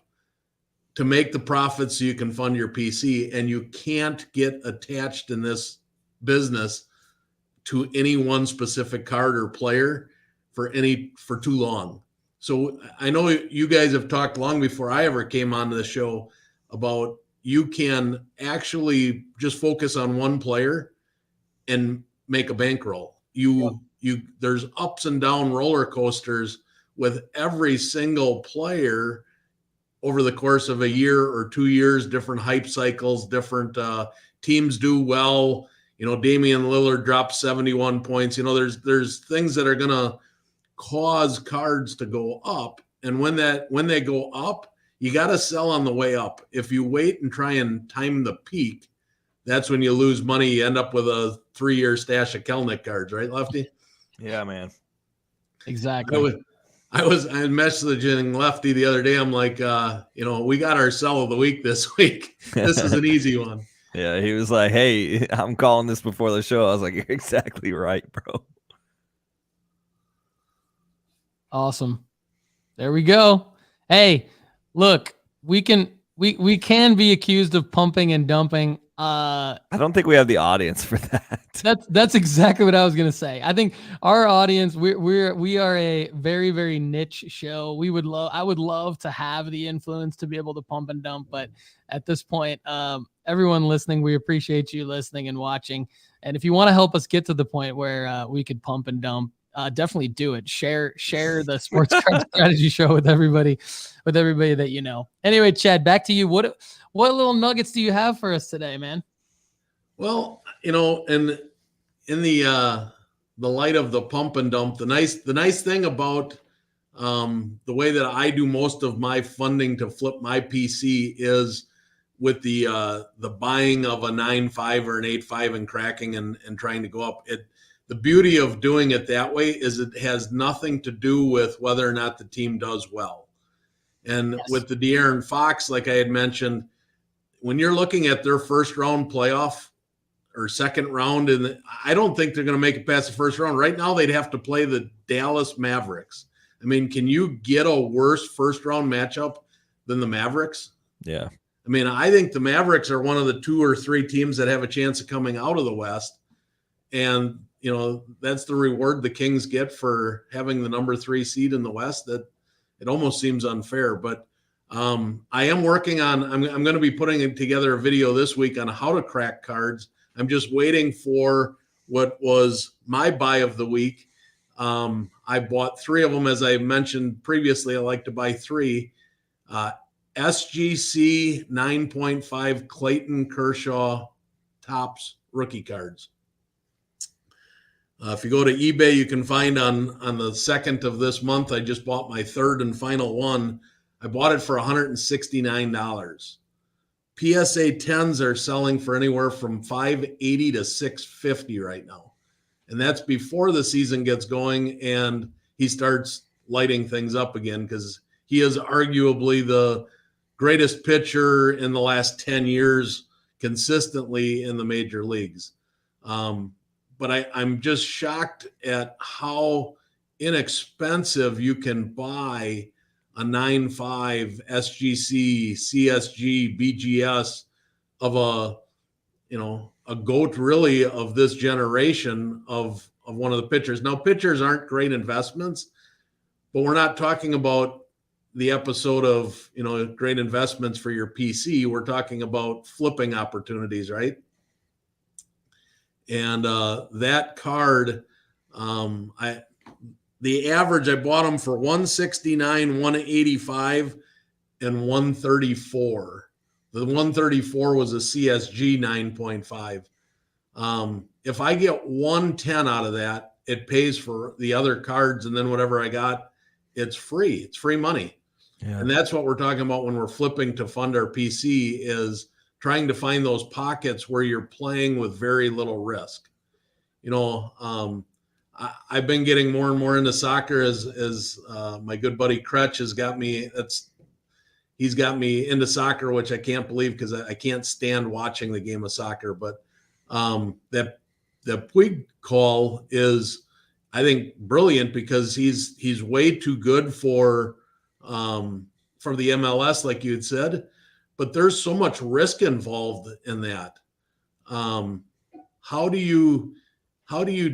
to make the profits so you can fund your PC, and you can't get attached in this business to any one specific card or player for too long. So I know you guys have talked long before I ever came on the show about you can actually just focus on one player and make a bankroll. There's ups and down roller coasters with every single player over the course of a year or 2 years, different hype cycles, different teams do well. Damian Lillard dropped 71 points. There's things that are going to cause cards to go up. And when they go up, you got to sell on the way up. If you wait and try and time the peak, that's when you lose money. You end up with a 3-year stash of Kelnick cards, right, Lefty? Yeah, man. Exactly. I was messaging Lefty the other day. I'm like, we got our sell of the week this week. This is an easy one. Yeah, he was like, hey, I'm calling this before the show. I was like, you're exactly right, bro. Awesome. There we go. Hey, look, we can be accused of pumping and dumping. I don't think we have the audience for that. That's exactly what I was gonna say. I think our audience, we are a very, very niche show. I would love to have the influence to be able to pump and dump, but at this point, everyone listening, we appreciate you listening and watching. And if you want to help us get to the point where we could pump and dump, definitely do it. Share the Sports Card Strategy Show with everybody that you know. Anyway, Chad, back to you. What little nuggets do you have for us today, man? Well, in the light of the pump and dump, the nice thing about the way that I do most of my funding to flip my PC is with the buying of a 9.5 or an 8.5 and cracking and trying to go up. The beauty of doing it that way is it has nothing to do with whether or not the team does well. And Yes. with the De'Aaron Fox, like I had mentioned, when you're looking at their first round playoff or second round, and I don't think they're going to make it past the first round. Right now, they'd have to play the Dallas Mavericks. I mean, can you get a worse first round matchup than the Mavericks? Yeah. I mean, I think the Mavericks are one of the 2 or 3 teams that have a chance of coming out of the West. And that's the reward the Kings get for having the number 3 seed in the West. That it almost seems unfair, but I am working on, I'm going to be putting together a video this week on how to crack cards. I'm just waiting for what was my buy of the week. I bought 3 of them. As I mentioned previously, I like to buy 3 SGC 9.5 Clayton Kershaw Topps rookie cards. If you go to eBay, you can find on the 2nd of this month, I just bought my 3rd and final one. I bought it for $169. PSA 10s are selling for anywhere from $580 to $650 right now. And that's before the season gets going and he starts lighting things up again, because he is arguably the greatest pitcher in the last 10 years consistently in the major leagues. But I'm just shocked at how inexpensive you can buy a 9.5 SGC, CSG, BGS of a GOAT really of this generation of one of the pitchers. Now, pitchers aren't great investments, but we're not talking about the episode of, great investments for your PC. We're talking about flipping opportunities, right? And that card, the average, I bought them for $169, $185, and $134. The $134 was a CSG 9.5. If I get $110 out of that, it pays for the other cards, and then whatever I got, it's free. It's free money. Yeah. And that's what we're talking about when we're flipping to fund our PC, is trying to find those pockets where you're playing with very little risk. I've been getting more and more into soccer as my good buddy Kretsch has got me. he's got me into soccer, which I can't believe because I can't stand watching the game of soccer. But that Puig call is, I think, brilliant because he's way too good for the MLS, like you had said. But there's so much risk involved in that. How do you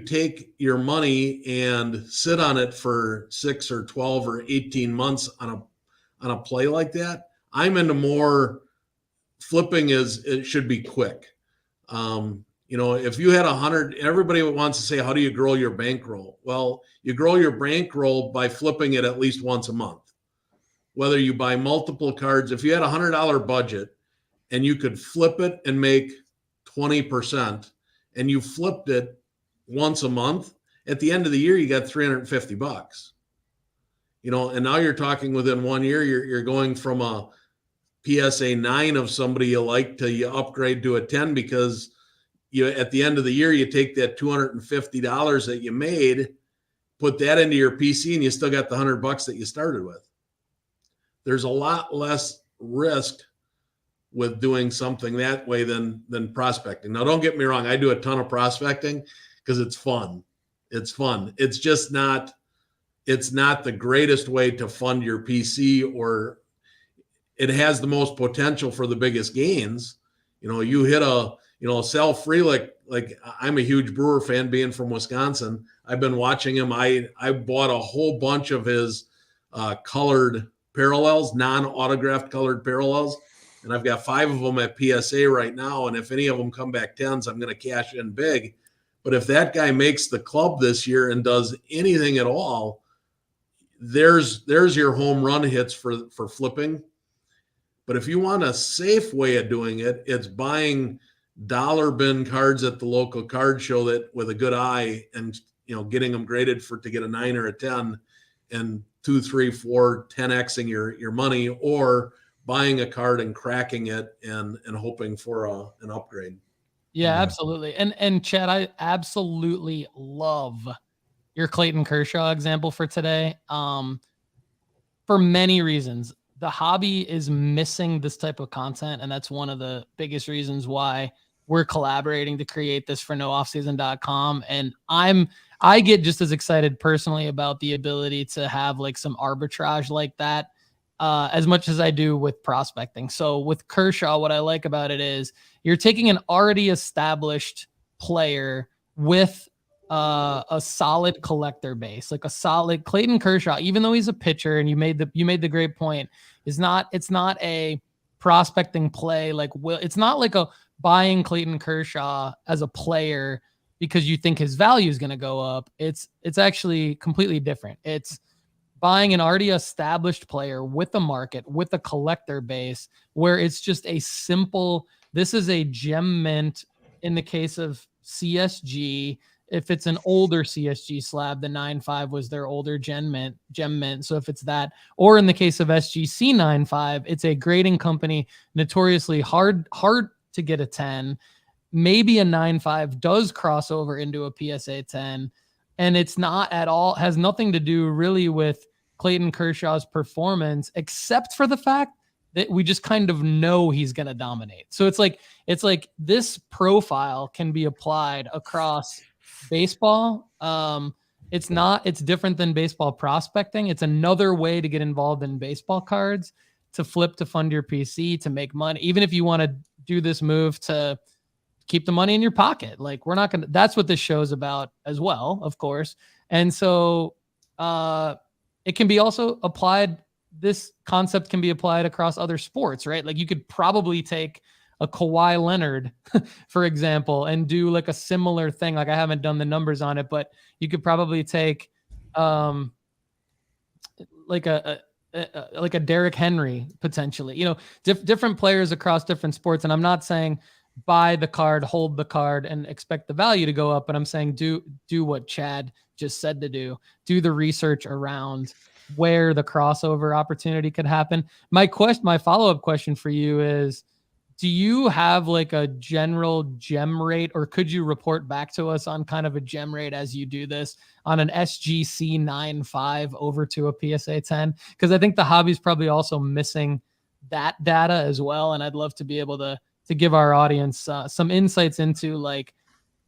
take your money and sit on it for 6 or 12 or 18 months on a play like that? I'm into more flipping it should be quick. If you had 100, everybody wants to say, how do you grow your bankroll? Well, you grow your bankroll by flipping it at least once a month. Whether you buy multiple cards, if you had $100 budget and you could flip it and make 20% and you flipped it once a month, at the end of the year, you got $350. And now you're talking within 1 year, you're going from a PSA 9 of somebody you like to you upgrade to a 10 because at the end of the year, you take that $250 that you made, put that into your PC, and you still got the $100 that you started with. There's a lot less risk with doing something that way than prospecting. Now, don't get me wrong. I do a ton of prospecting because it's fun. It's fun. It's just not the greatest way to fund your PC, or it has the most potential for the biggest gains. You hit Sal Frelick, like I'm a huge Brewer fan being from Wisconsin. I've been watching him. I bought a whole bunch of his colored parallels, non-autographed colored parallels. And I've got 5 of them at PSA right now. And if any of them come back 10s, I'm going to cash in big. But if that guy makes the club this year and does anything at all, there's your home run hits for flipping. But if you want a safe way of doing it, it's buying dollar bin cards at the local card show that with a good eye and, getting them graded to get a 9 or a 10 and 2, 3, 4, 10xing your money, or buying a card and cracking it and hoping for an upgrade. Yeah, absolutely. And Chad, I absolutely love your Clayton Kershaw example for today. For many reasons, the hobby is missing this type of content. And that's one of the biggest reasons why we're collaborating to create this for nooffseason.com. And I get just as excited personally about the ability to have like some arbitrage like that as much as I do with prospecting. So with Kershaw, what I like about it is you're taking an already established player with a solid collector base, like a solid Clayton Kershaw, even though he's a pitcher, and you made the great point, it's not a prospecting play. It's not like a buying Clayton Kershaw as a player because you think his value is going to go up. It's actually completely different. It's buying an already established player with a market, with a collector base, where it's just a simple, this is a gem mint in the case of CSG. If it's an older CSG slab, the 9.5 was their older gem mint. So if it's that, or in the case of SGC 9.5, it's a grading company, notoriously hard to get a 10. Maybe a 9.5 does cross over into a PSA 10, and it's not at all, has nothing to do really with Clayton Kershaw's performance, except for the fact that we just kind of know he's going to dominate. So it's like this profile can be applied across baseball. It's different than baseball prospecting. It's another way to get involved in baseball cards, to flip, to fund your PC, to make money. Even if you want to do this move to keep the money in your pocket, like we're not going to, that's what this show's about as well, of course. And so, it can be also applied. This concept can be applied across other sports, right? Like you could probably take a Kawhi Leonard, for example, and do like a similar thing. Like I haven't done the numbers on it, but you could probably take like a Derrick Henry potentially, different players across different sports. And I'm not saying buy the card, hold the card, and expect the value to go up, but I'm saying do what Chad just said to do the research around where the crossover opportunity could happen. My follow-up question for you is, do you have like a general gem rate, or could you report back to us on kind of a gem rate as you do this on an SGC 9.5 over to a PSA 10? Because I think the hobby's probably also missing that data as well. And I'd love to be able to give our audience some insights into like,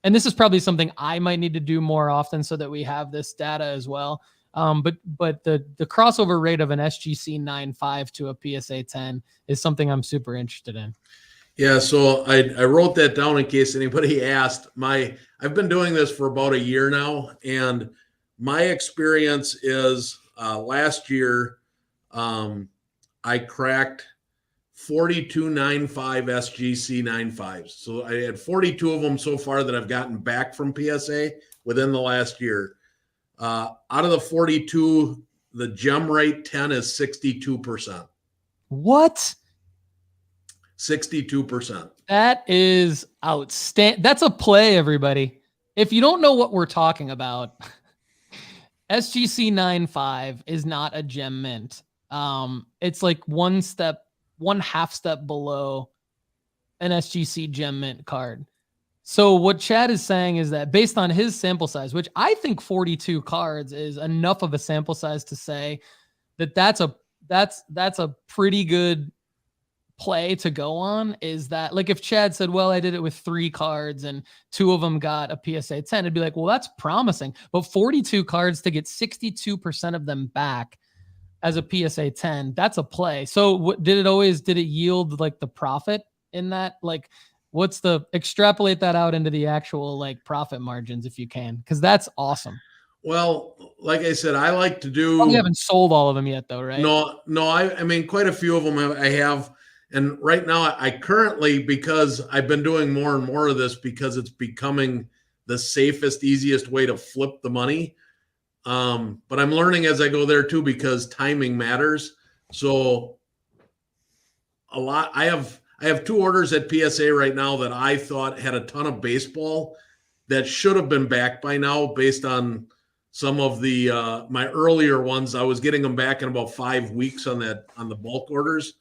and this is probably something I might need to do more often so that we have this data as well. But the crossover rate of an SGC 9.5 to a PSA 10 is something I'm super interested in. Yeah, so I wrote that down in case anybody asked. I've been doing this for about a year now, and my experience is last year I cracked 42 9.5 SGC 9.5s. So I had 42 of them so far that I've gotten back from PSA within the last year. Out of the 42, the gem rate 10 is 62%. What? 62%. That is outstanding. That's a play, everybody. If you don't know what we're talking about, SGC 9.5 is not a gem mint. It's like one half step below an SGC gem mint card. So what Chad is saying is that based on his sample size, which I think 42 cards is enough of a sample size to say that that's a pretty good play to go on, is that like if Chad said, well, I did it with 3 cards and 2 of them got a PSA 10, it'd be like, well, that's promising. But 42 cards to get 62% of them back as a PSA 10, that's a play. So did it yield like the profit in that? Like, extrapolate that out into the actual like profit margins if you can, because that's awesome. Well, like I said, I like to do. You haven't sold all of them yet, though, right? No. I mean, quite a few of them I have. And right now, I currently, because I've been doing more and more of this because it's becoming the safest, easiest way to flip the money. But I'm learning as I go there too, because timing matters. So I have 2 orders at PSA right now that I thought had a ton of baseball that should have been back by now based on some of the my earlier ones. I was getting them back in about 5 weeks on the bulk orders.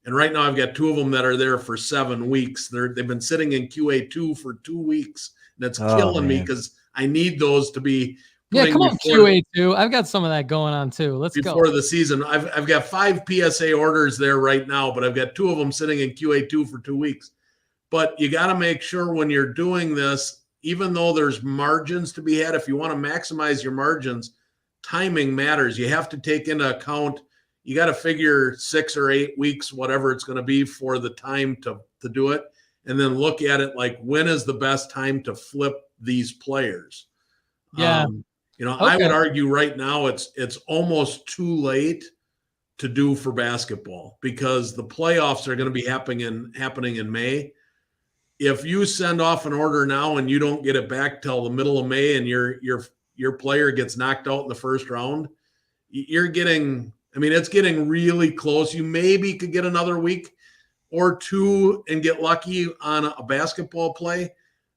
And right now I've got 2 of them that are there for 7 weeks. They've been sitting in QA2 for 2 weeks. And that's killing me because I need those to be. Yeah, come on, QA2. I've got some of that going on too. Let's go. Before the season, I've got 5 PSA orders there right now, but I've got 2 of them sitting in QA2 for 2 weeks. But you got to make sure when you're doing this, even though there's margins to be had, if you want to maximize your margins, timing matters. You have to take into account, you got to figure 6 or 8 weeks, whatever it's going to be for the time to do it. And then look at it like, when is the best time to flip these players? Yeah. Okay. I would argue right now it's almost too late to do for basketball because the playoffs are going to be happening in May. If you send off an order now and you don't get it back till the middle of May and your player gets knocked out in the first round, it's getting really close. You maybe could get another week or 2 and get lucky on a basketball play.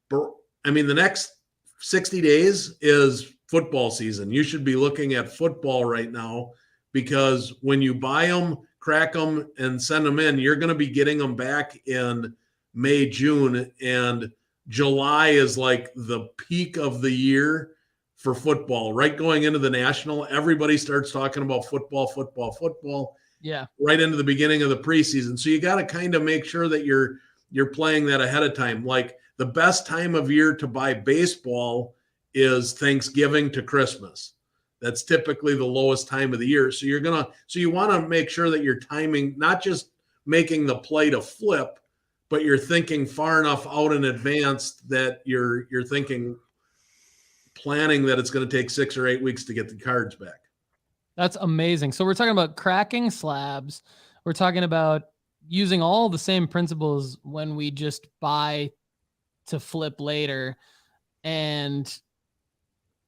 But the next 60 days is football season. You should be looking at football right now because when you buy them, crack them, and send them in, you're going to be getting them back in May, June, and July is like the peak of the year for football. Right going into the national, everybody starts talking about football. Yeah. Right into the beginning of the preseason. So you got to kind of make sure that you're playing that ahead of time. Like the best time of year to buy baseball is Thanksgiving to Christmas. That's typically the lowest time of the year. So you want to make sure that you're timing, not just making the play to flip, but you're thinking far enough out in advance that you're planning that it's going to take 6 or 8 weeks to get the cards back. That's amazing. So we're talking about cracking slabs. We're talking about using all the same principles when we just buy to flip later. And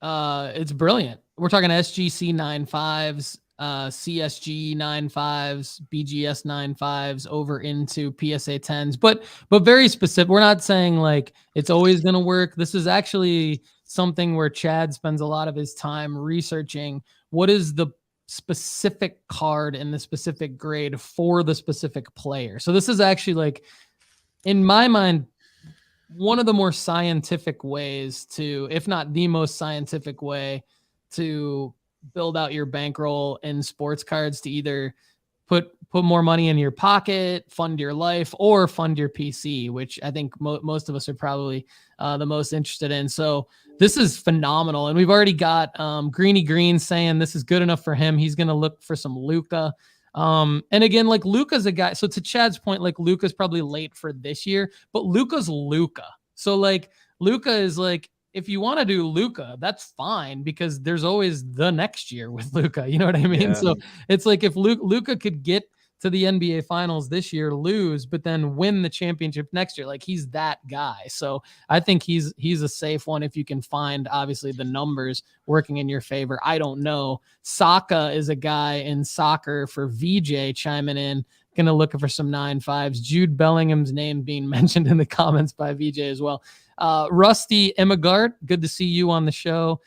it's brilliant. We're talking SGC 9.5s, CSG 9.5s, BGS 9.5s over into PSA 10s, but very specific. We're not saying like it's always going to work. This is actually something where Chad spends a lot of his time researching what is the specific card in the specific grade for the specific player. So this is actually like, in my mind, one of the more scientific ways to, if not the most scientific way to build out your bankroll in sports cards, to either put put more money in your pocket, fund your life, or fund your PC, which I think most of us are probably the most interested in. So this is phenomenal. And we've already got Greeny Green saying this is good enough for him. He's going to look for some Luka. And again, like Luka's a guy. So to Chad's point, like Luka's probably late for this year, but Luka's Luka. So like Luka is like, if you want to do Luka, that's fine because there's always the next year with Luka. You know what I mean? Yeah. So it's like if Luka could get to the NBA finals this year, lose, but then win the championship next year, like he's that guy. So I think he's a safe one if you can find obviously the numbers working in your favor. I don't know. Saka is a guy in soccer for VJ chiming in. Going to look for some 9.5s. Jude Bellingham's name being mentioned in the comments by VJ as well. Rusty Emigart, good to see you on the show.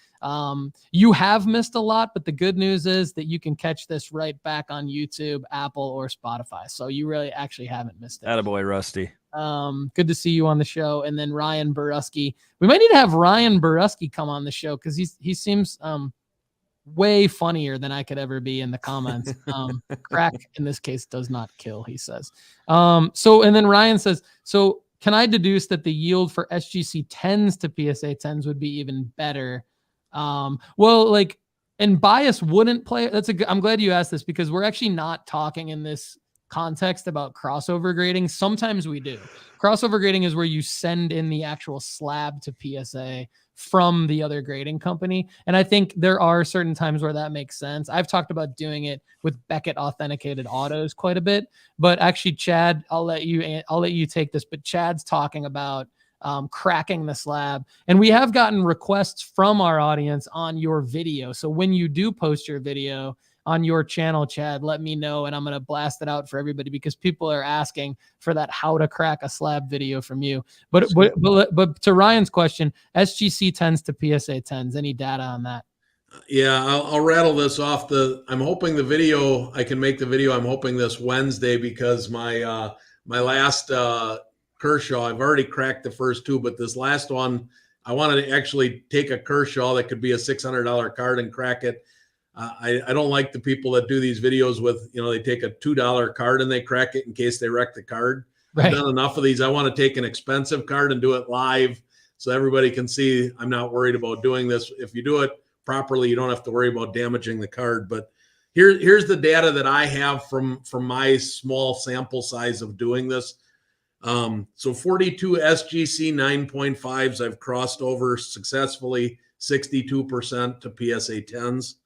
You have missed a lot, but the good news is that you can catch this right back on YouTube, Apple, or Spotify. So you really actually haven't missed it. Attaboy, Rusty. Good to see you on the show. And then Ryan Borusky. We might need to have Ryan Borusky come on the show because he seems way funnier than I could ever be in the comments. Crack in this case does not kill, he says. And then Ryan says, so can I deduce that the yield for SGC 10s to PSA 10s would be even better? Well, like, and bias wouldn't play. I'm glad you asked this because we're actually not talking in this context about crossover grading. Sometimes we do. Crossover grading is where you send in the actual slab to PSA from the other grading company. And I think there are certain times where that makes sense. I've talked about doing it with Beckett authenticated autos quite a bit, but actually Chad, I'll let you take this, but Chad's talking about cracking the slab. And we have gotten requests from our audience on your video. So when you do post your video on your channel, Chad, let me know, and I'm going to blast it out for everybody because people are asking for that how to crack a slab video from you. But to Ryan's question, SGC 10s to PSA 10s, any data on that? Yeah, I'll rattle this off. I'm hoping I can make the video. I'm hoping this Wednesday because my last Kershaw, I've already cracked the first two, but this last one, I wanted to actually take a Kershaw that could be a $600 card and crack it. I don't like the people that do these videos with, they take a $2 card and they crack it in case they wreck the card. Right. I've done enough of these. I want to take an expensive card and do it live so everybody can see I'm not worried about doing this. If you do it properly, you don't have to worry about damaging the card. But here's the data that I have from my small sample size of doing this. So 42 SGC 9.5s I've crossed over successfully, 62% to PSA 10s.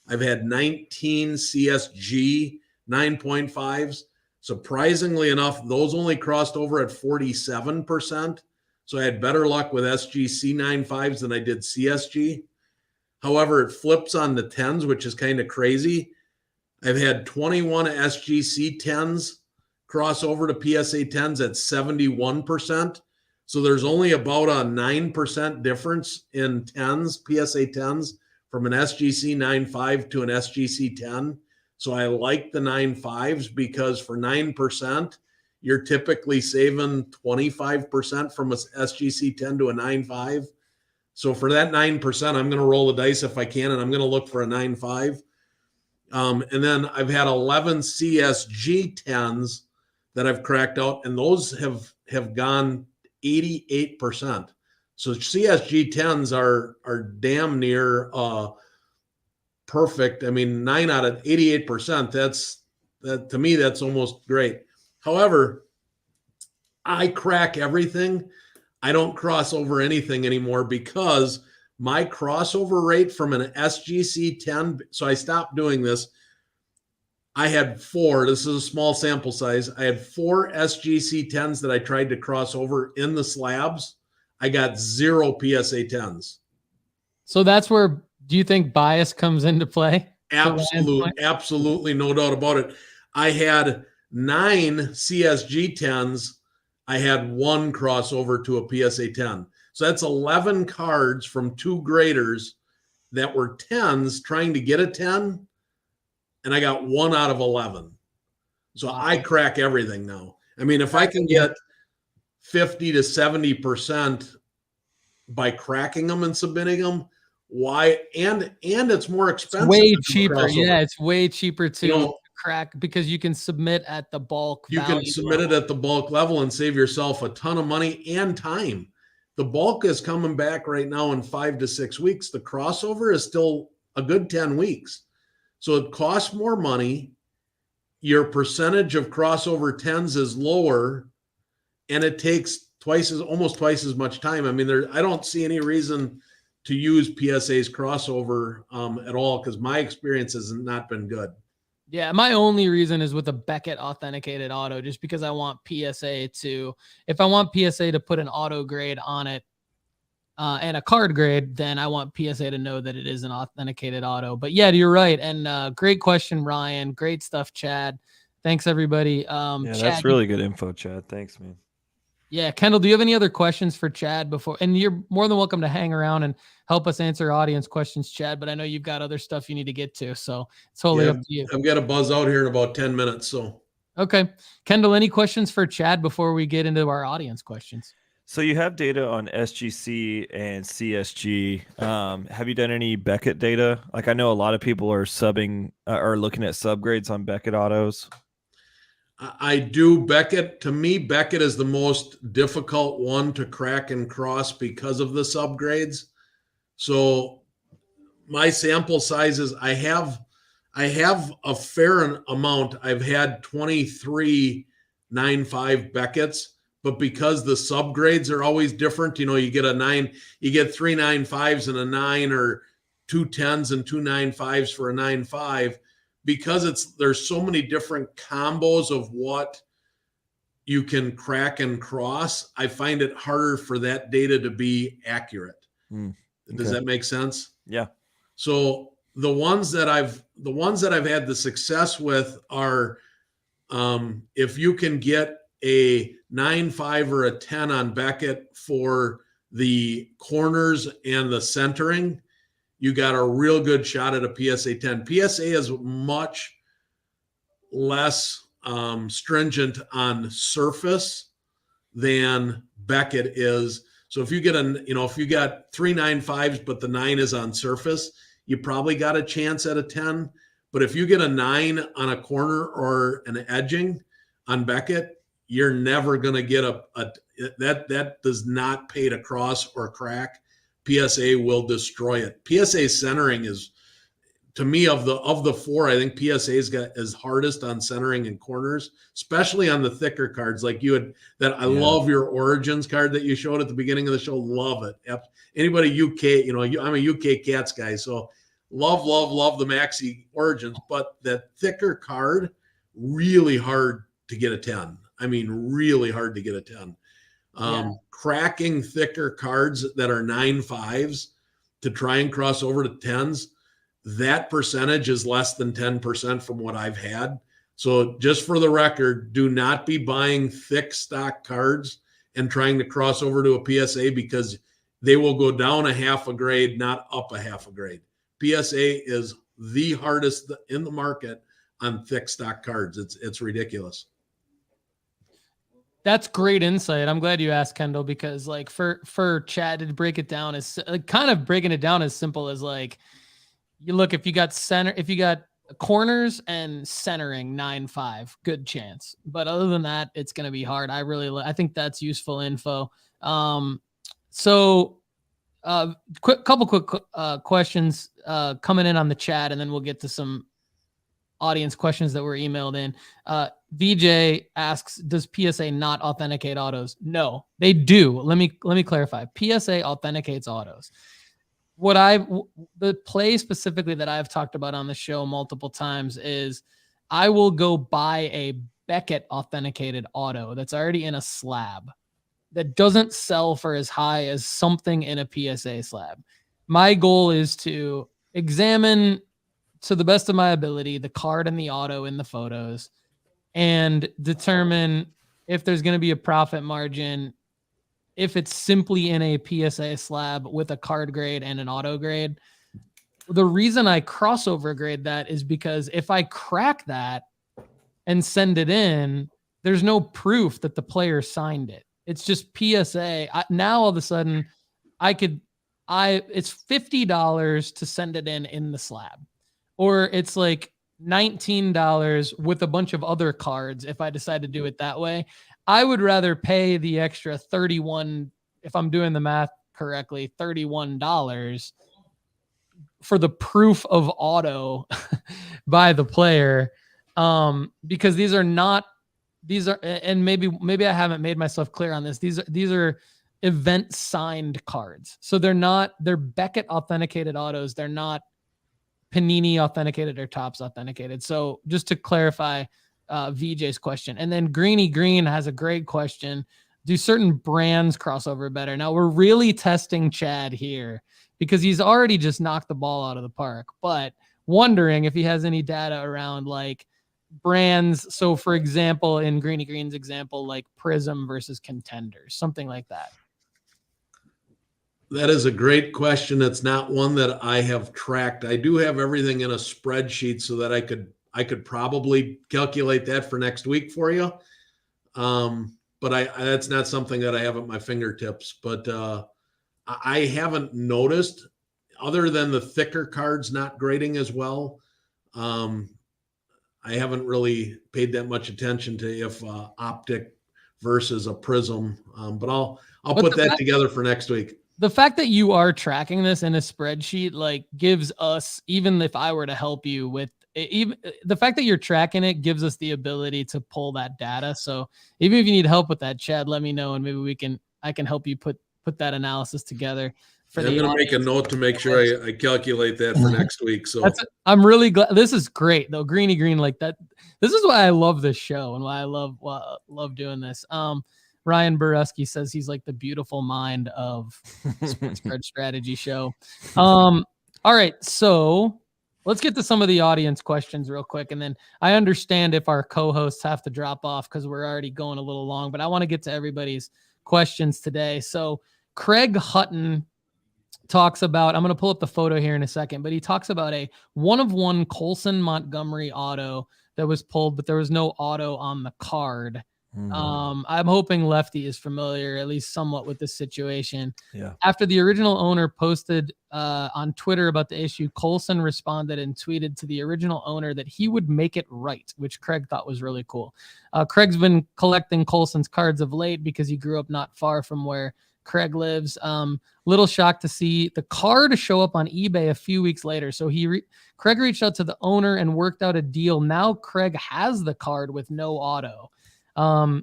I've had 19 CSG 9.5s. Surprisingly enough, those only crossed over at 47%. So I had better luck with SGC 9.5s than I did CSG. However, it flips on the 10s, which is kind of crazy. I've had 21 SGC 10s cross over to PSA 10s at 71%. So there's only about a 9% difference in 10s, PSA 10s, from an SGC 9.5 to an SGC 10. So I like the 9.5s because for 9%, you're typically saving 25% from a SGC 10 to a 9.5. So for that 9%, I'm going to roll the dice if I can, and I'm going to look for a 9.5. And then I've had 11 CSG 10s that I've cracked out, and those have gone 88%. So CSG 10s are damn near perfect. I mean, 9 out of 88%. That to me, that's almost great. However, I crack everything. I don't cross over anything anymore because my crossover rate from an SGC 10, so I stopped doing this. I had 4, this is a small sample size. I had 4 SGC 10s that I tried to cross over in the slabs. I got 0 PSA 10s. So that's where, do you think bias comes into play? Absolutely, no doubt about it. I had 9 CSG 10s. I had 1 crossover to a PSA 10. So that's 11 cards from 2 graders that were 10s trying to get a 10, and I got 1 out of 11. So I crack everything now. I mean, if I can get 50 to 70% by cracking them and submitting them, why? And it's more expensive. It's way cheaper. Yeah, it's way cheaper to crack because you can submit at the bulk. You can submit it at the bulk level and save yourself a ton of money and time. The bulk is coming back right now in 5 to 6 weeks. The crossover is still a good 10 weeks. So it costs more money. Your percentage of crossover 10s is lower, and it takes almost twice as much time. I mean, I don't see any reason to use PSA's crossover at all, because my experience has not been good. Yeah, my only reason is with a Beckett authenticated auto, just because I want PSA to, if I want PSA to put an auto grade on it and a card grade, then I want PSA to know that it is an authenticated auto. But yeah, you're right. And great question, Ryan. Great stuff, Chad. Thanks, everybody. Yeah, Chad, that's really good info, Chad. Thanks, man. Yeah, Kendall, do you have any other questions for Chad before? And you're more than welcome to hang around and help us answer audience questions, Chad, but I know you've got other stuff you need to get to, so it's totally up to you. I've got to buzz out here in about 10 minutes, so. Okay. Kendall, any questions for Chad before we get into our audience questions? So you have data on SGC and CSG. Have you done any Beckett data? Like, I know a lot of people are subbing or looking at subgrades on Beckett autos. I do. Beckett, to me, Beckett is the most difficult one to crack and cross because of the subgrades. So my sample sizes, I have a fair amount. I've had 23 9.5 Beckett's, but because the subgrades are always different, you get a 9, you get 3 9.5s and a 9, or 2 10s and 2 9.5s for a 9.5. Because there's so many different combos of what you can crack and cross, I find it harder for that data to be accurate. Okay. Does that make sense? Yeah. So the ones that I've had the success with are, if you can get a 9.5 or a 10 on Beckett for the corners and the centering, you got a real good shot at a PSA 10. PSA is much less stringent on surface than Beckett is. So if you get if you got 3 9.5s, but the 9 is on surface, you probably got a chance at a 10. But if you get a 9 on a corner or an edging on Beckett, you're never going to get that does not pay to cross or crack. PSA will destroy it. PSA centering is, to me, of the four, I think PSA's got is hardest on centering and corners, especially on the thicker cards. Like you had that. I love your Origins card that you showed at the beginning of the show. Love it. Anybody UK, I'm a UK Cats guy, so love the Maxey Origins. But that thicker card, really hard to get a 10. I mean, really hard to get a 10. Cracking thicker cards that are 9.5s to try and cross over to 10s, that percentage is less than 10% from what I've had. So just for the record, do not be buying thick stock cards and trying to cross over to a PSA, because they will go down a half a grade, not up a half a grade. PSA is the hardest in the market on thick stock cards. It's ridiculous. That's great insight. I'm glad you asked, Kendall, because like for Chad to break it down is kind of breaking it down as simple as like, you look, if you got corners and centering 9.5, good chance. But other than that, it's going to be hard. I think that's useful info. So couple quick questions coming in on the chat, and then we'll get to some audience questions that were emailed in. VJ asks, does PSA not authenticate autos? No, they do. Let me clarify. PSA authenticates autos. The play specifically that I've talked about on the show multiple times is I will go buy a Beckett authenticated auto that's already in a slab that doesn't sell for as high as something in a PSA slab. My goal is to examine, to the best of my ability, the card and the auto in the photos and determine if there's going to be a profit margin, if it's simply in a PSA slab with a card grade and an auto grade. The reason I crossover grade that is because if I crack that and send it in, there's no proof that the player signed it. It's just PSA. Now all of a sudden it's $50 to send it in the slab. Or it's like $19 with a bunch of other cards if I decide to do it that way. I would rather pay the extra 31, if I'm doing the math correctly, $31 for the proof of auto by the player. Because these are, and maybe I haven't made myself clear on this. These are event signed cards. So they're Beckett authenticated autos. They're not Panini authenticated or Topps authenticated. So just to clarify VJ's question. And then Greeny Green has a great question. Do certain brands cross over better? Now we're really testing Chad here because he's already just knocked the ball out of the park, but wondering if he has any data around like brands. So for example, in Greeny Green's example, like Prism versus Contenders, something like that. That is a great question. It's not one that I have tracked. I do have everything in a spreadsheet so that I could probably calculate that for next week for you. But that's not something that I have at my fingertips. But I haven't noticed, other than the thicker cards not grading as well. I haven't really paid that much attention to if optic versus a prism. But I'll put that together for next week. The fact that you are tracking this in a spreadsheet, like, gives us, even if I were to help you with even the fact that you're tracking it, gives us the ability to pull that data. So even if you need help with that, Chad, let me know, and maybe I can help you put that analysis together. I'm going to make a note to make sure I calculate that for next week. So I'm really glad. This is great though. Greeny Green, like that. This is why I love this show and why I love doing this. Ryan Borusky says he's like the beautiful mind of Sports Card Strategy Show. All right, so let's get to some of the audience questions real quick, and then I understand if our co-hosts have to drop off because we're already going a little long, but I want to get to everybody's questions today. So Craig Hutton talks about, I'm going to pull up the photo here in a second, but he talks about a 1-of-1 Colson Montgomery auto that was pulled, but there was no auto on the card. I'm hoping Lefty is familiar, at least somewhat, with this situation. Yeah. After the original owner posted on Twitter about the issue, Colson responded and tweeted to the original owner that he would make it right, which Craig thought was really cool. Craig's been collecting Colson's cards of late because he grew up not far from where Craig lives. Little shocked to see the card show up on eBay a few weeks later. So Craig reached out to the owner and worked out a deal. Now Craig has the card with no auto. The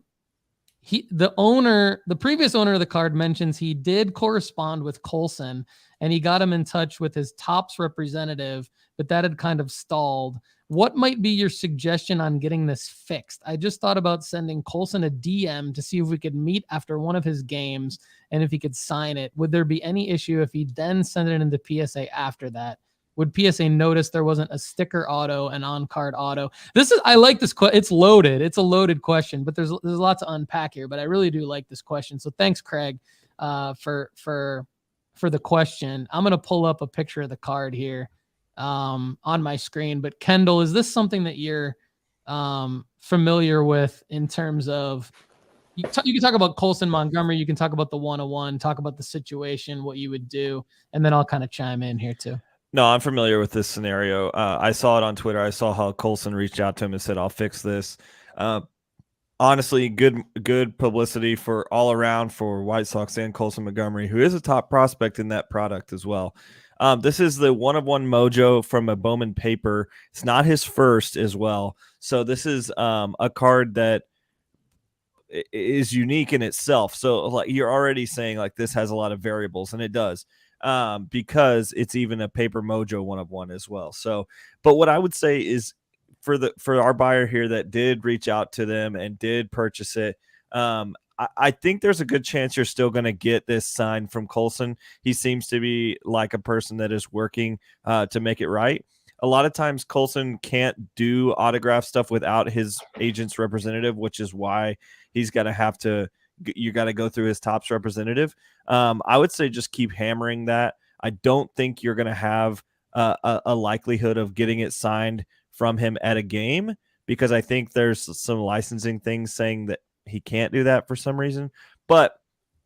previous owner of the card mentions he did correspond with Colson and he got him in touch with his Topps representative, but that had kind of stalled. What might be your suggestion on getting this fixed? I just thought about sending Colson a DM to see if we could meet after one of his games and if he could sign it. Would there be any issue if he then sent it into PSA after that? Would PSA notice there wasn't a sticker auto and on-card auto? I like this. It's loaded. It's a loaded question, but there's a lot to unpack here, but I really do like this question. So thanks, Craig, for the question. I'm going to pull up a picture of the card here on my screen, but Kendall, is this something that you're familiar with in terms of, you can talk about Colson Montgomery, you can talk about the 101, talk about the situation, what you would do, and then I'll kind of chime in here too. No, I'm familiar with this scenario. I saw it on Twitter. I saw how Colson reached out to him and said, I'll fix this. Honestly, good publicity for all around for White Sox and Colson Montgomery, who is a top prospect in that product as well. This is the 1-of-1 Mojo from a Bowman paper. It's not his first as well. So this is a card that is unique in itself. So like you're already saying like this has a lot of variables, and it does. Because it's even a paper Mojo 1-of-1 as well. So, but what I would say is for our buyer here that did reach out to them and did purchase it, I think there's a good chance you're still going to get this signed from Colson. He seems to be like a person that is working to make it right. A lot of times Colson can't do autograph stuff without his agent's representative, which is why he's going to have to, you got to go through his Topps representative. I would say just keep hammering that. I don't think you're going to have a likelihood of getting it signed from him at a game, because I think there's some licensing things saying that he can't do that for some reason. But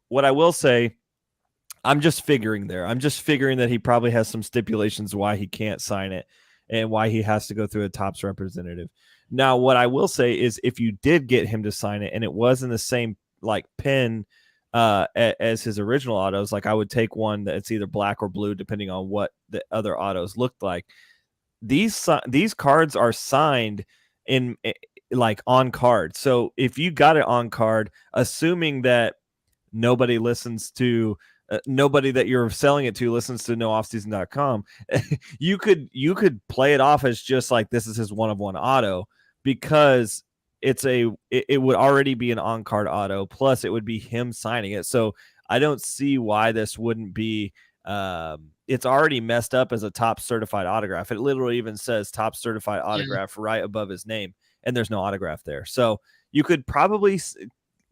what I will say, I'm just figuring that he probably has some stipulations why he can't sign it. and why he has to go through a Topps representative. Now, what I will say is if you did get him to sign it and it was in the same like pen as his original autos, like I would take one that's either black or blue, depending on what the other autos looked like. These cards are signed in like on card. So if you got it on card, assuming that nobody listens to nobody that you're selling it to listens to nooffseason.com, you could play it off as just like this is his one of one auto, because it would already be an on card auto, plus it would be him signing it. So I don't see why this wouldn't be it's already messed up as a Topps certified autograph. It literally even says Topps certified autograph right above his name, and there's no autograph there. So you could probably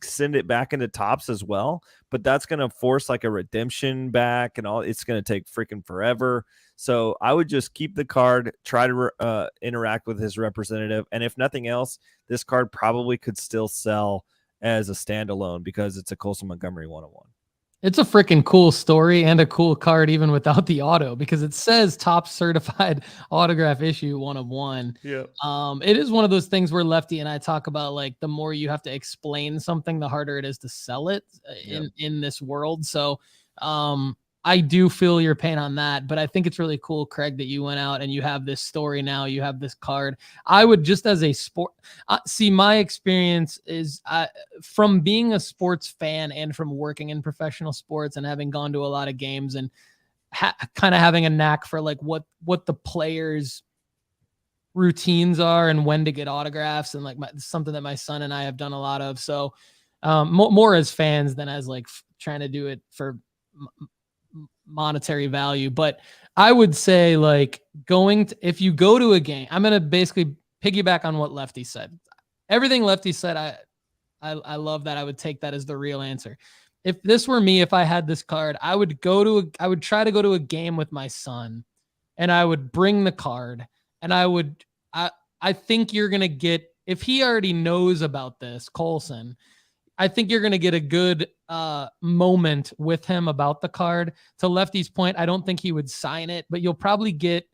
send it back into Topps as well, but that's going to force like a redemption back and all. It's going to take freaking forever. So I would just keep the card, try to interact with his representative. And if nothing else, this card probably could still sell as a standalone because it's a Colson Montgomery 101. It's a freaking cool story and a cool card, even without the auto, because it says Topps certified autograph issue 1 of 1. Yeah. It is one of those things where Lefty and I talk about, like, the more you have to explain something, the harder it is to sell it in this world. So, I do feel your pain on that, but I think it's really cool, Craig, that you went out and you have this story now. You have this card. I would just as a sport, see, my experience is from being a sports fan and from working in professional sports and having gone to a lot of games and kind of having a knack for like what the players' routines are and when to get autographs, and like something that my son and I have done a lot of. So more as fans than as like trying to do it for monetary value. But I would say, like, if you go to a game, I'm going to basically piggyback on what Lefty said. Everything Lefty said, I love that. I would take that as the real answer. If this were me, if I had this card, I would try to go to a game with my son, and I would bring the card, and I think you're going to get, if he already knows about this, Colson, I think you're going to get a good moment with him about the card. To Lefty's point, I don't think he would sign it, but you'll probably get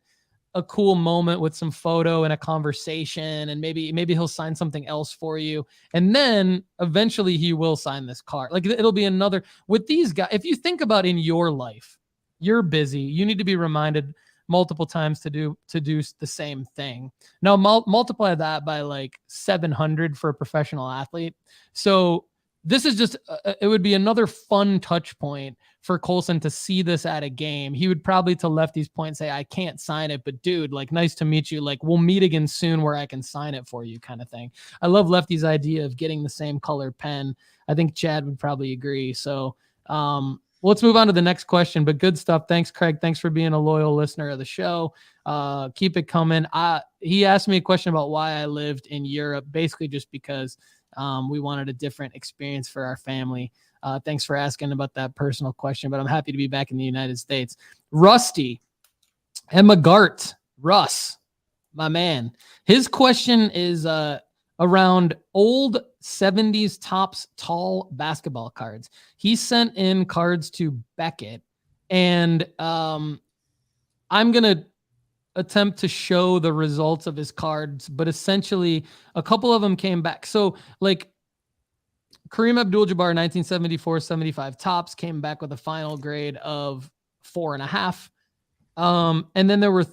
a cool moment with some photo and a conversation, and maybe he'll sign something else for you. And then eventually he will sign this card. Like, it'll be another with these guys. If you think about in your life, you're busy. You need to be reminded multiple times to do the same thing. Now multiply that by like 700 for a professional athlete. So this is just, it would be another fun touch point for Colson to see this at a game. He would probably, to Lefty's point, say, I can't sign it, but dude, like, nice to meet you. Like, we'll meet again soon where I can sign it for you, kind of thing. I love Lefty's idea of getting the same color pen. I think Chad would probably agree. So let's move on to the next question, but good stuff. Thanks, Craig. Thanks for being a loyal listener of the show. Keep it coming. He asked me a question about why I lived in Europe, basically just because we wanted a different experience for our family. Thanks for asking about that personal question, but I'm happy to be back in the United States. Rusty and McGart, Russ, my man. His question is around old 70s Topps tall basketball cards. He sent in cards to Beckett, and I'm going to attempt to show the results of his cards, but essentially a couple of them came back. So like Kareem Abdul-Jabbar 1974-75 Topps came back with a final grade of 4.5. And then there were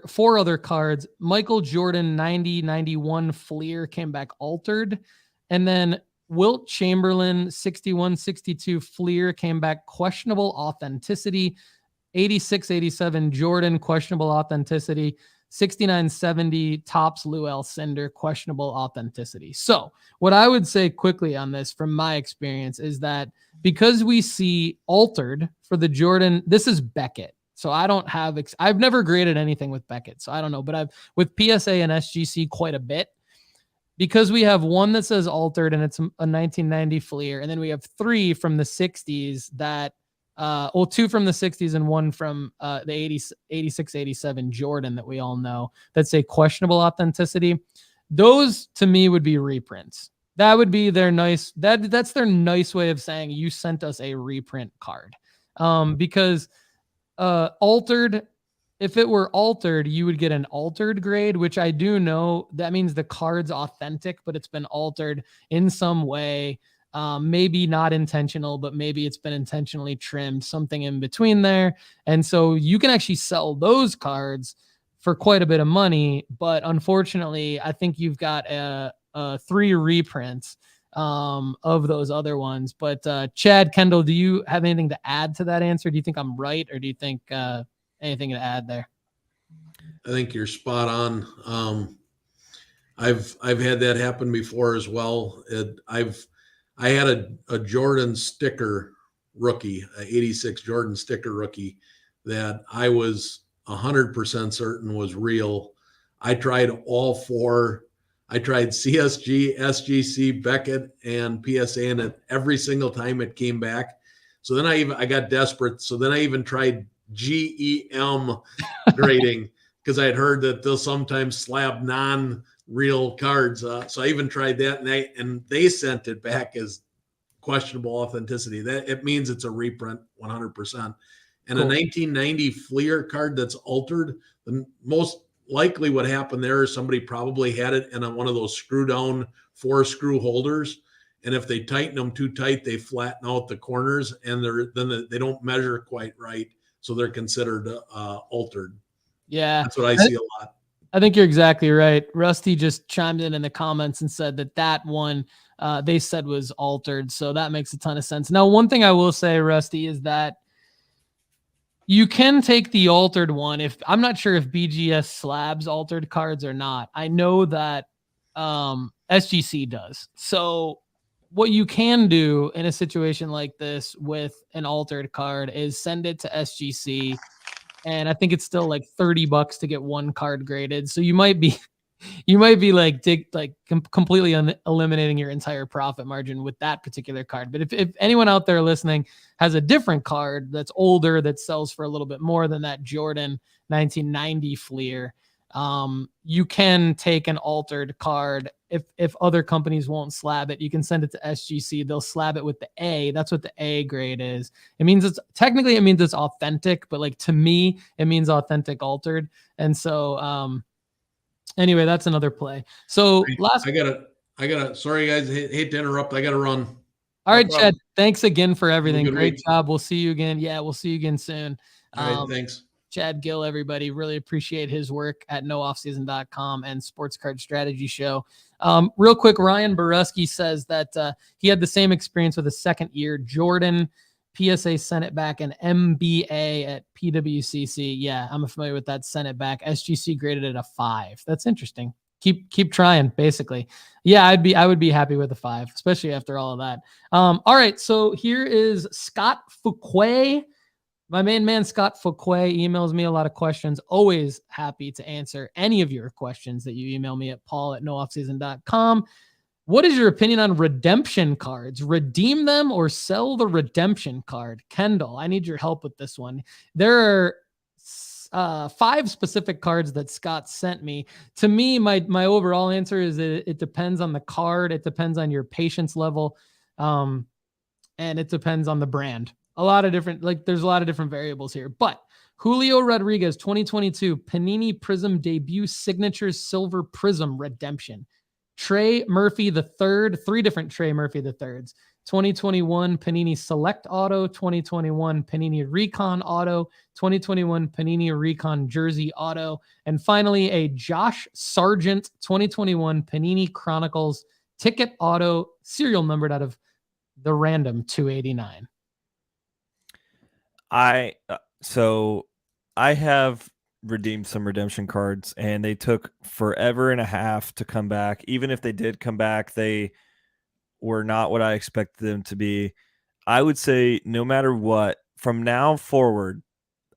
four other cards. Michael Jordan 90-91 Fleer came back altered. And then Wilt Chamberlain 61-62 Fleer came back questionable authenticity. 86-87 Jordan, questionable authenticity. 69-70 Topps Lou Alcindor, questionable authenticity. So what I would say quickly on this from my experience is that because we see altered for the Jordan, this is Beckett. So I don't have, I've never graded anything with Beckett, so I don't know, but I've with PSA and SGC quite a bit, because we have one that says altered and it's a 1990 Fleer. And then we have 3 from the 60s that, 2 from the 60s and 1 from the 86-87 Jordan that we all know that say questionable authenticity. Those to me would be reprints. That would be their nice, that's their nice way of saying you sent us a reprint card. Because altered, if it were altered, you would get an altered grade, which I do know that means the card's authentic, but it's been altered in some way. Maybe not intentional, but maybe it's been intentionally trimmed, something in between there. And so you can actually sell those cards for quite a bit of money. But unfortunately, I think you've got 3 reprints of those other ones. But Chad, Kendall, do you have anything to add to that answer? Do you think I'm right, or do you think anything to add there? I think you're spot on. I've had that happen before as well. I had a Jordan sticker rookie, a 86 Jordan sticker rookie that I was 100% certain was real. I tried all 4. I tried CSG, SGC, Beckett, and PSA in it every single time it came back. So then I got desperate. So then I even tried GEM grading because I had heard that they'll sometimes slab non-real cards. So I even tried that, and they sent it back as questionable authenticity. That it means it's a reprint 100%. And Cool. A 1990 Fleer card that's altered, the most likely what happened there is somebody probably had it in one of those screw down 4-screw holders. And if they tighten them too tight, they flatten out the corners, and they don't measure quite right. So they're considered altered. Yeah. That's what I see a lot. I think you're exactly right. Rusty just chimed in the comments and said that one they said was altered. So that makes a ton of sense. Now, one thing I will say, Rusty, is that you can take the altered one. I'm not sure if BGS slabs altered cards or not. I know that SGC does. So what you can do in a situation like this with an altered card is send it to SGC. And I think it's still like $30 to get one card graded. So you might be completely eliminating your entire profit margin with that particular card. But if anyone out there listening has a different card that's older that sells for a little bit more than that Jordan 1990 Fleer, you can take an altered card. If other companies won't slab it, you can send it to SGC. They'll slab it with the A. That's what the A grade is. It means it's authentic, but like to me, it means authentic altered. And so, anyway, that's another play. So I gotta, sorry guys, hate to interrupt. I gotta run. All right, Chad, thanks again for everything. Great week. job. We'll see you again. Yeah, we'll see you again soon. All right, thanks. Chad Guell, everybody. Really appreciate his work at nooffseason.com and Sports Card Strategy Show. Real quick, Ryan Borusky says that he had the same experience with a second year Jordan. PSA sent it back, an MBA at PWCC. Yeah, I'm familiar with that. Sent it back. SGC graded it a 5. That's interesting. Keep trying, basically. Yeah, I would be happy with a 5, especially after all of that. All right, so here is Scott Fuquay. My main man, Scott Fuquay, emails me a lot of questions. Always happy to answer any of your questions that you email me at paul@nooffseason.com. What is your opinion on redemption cards? Redeem them or sell the redemption card? Kendall, I need your help with this one. There are 5 specific cards that Scott sent me. To me, my overall answer is it depends on the card. It depends on your patience level. And it depends on the brand. There's a lot of different variables here. But Julio Rodriguez, 2022 Panini Prism debut signatures silver prism redemption. Trey Murphy III, 3 different Trey Murphy IIIs. 2021 Panini Select Auto, 2021 Panini Recon Auto, 2021 Panini Recon Jersey Auto, and finally a Josh Sargent 2021 Panini Chronicles Ticket Auto, serial numbered out of the random 289. I have redeemed some redemption cards, and they took forever and a half to come back. Even if they did come back, they were not what I expected them to be. I would say no matter what, from now forward,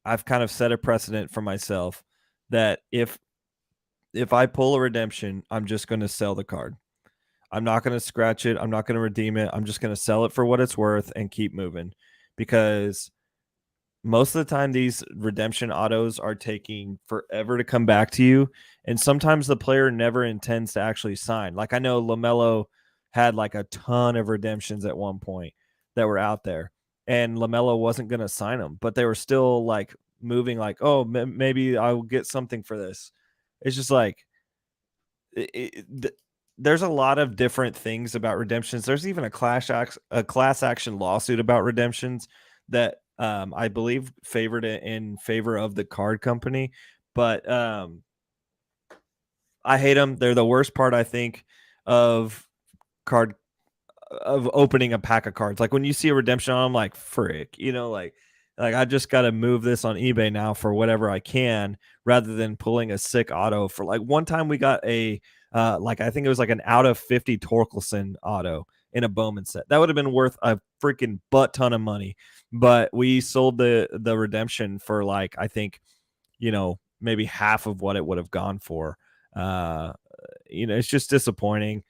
I've kind of set a precedent for myself that if I pull a redemption, I'm just going to sell the card. I'm not going to scratch it. I'm not going to redeem it. I'm just going to sell it for what it's worth and keep moving, because most of the time these redemption autos are taking forever to come back to you. And sometimes the player never intends to actually sign. Like I know LaMelo had like a ton of redemptions at one point that were out there, and LaMelo wasn't going to sign them, but they were still like moving like, oh, maybe I'll get something for this. It's just like there's a lot of different things about redemptions. There's even a class action lawsuit about redemptions that I believe favored it in favor of the card company, but I hate them. They're the worst part, I think, of opening a pack of cards. Like when you see a redemption on them, like frick, like I just got to move this on eBay now for whatever I can, rather than pulling a sick auto. For like one time we got a I think it was like an out of 50 Torkelson auto in a Bowman set. That would have been worth a freaking butt ton of money, but we sold the redemption for like, I think, maybe half of what it would have gone for. It's just disappointing.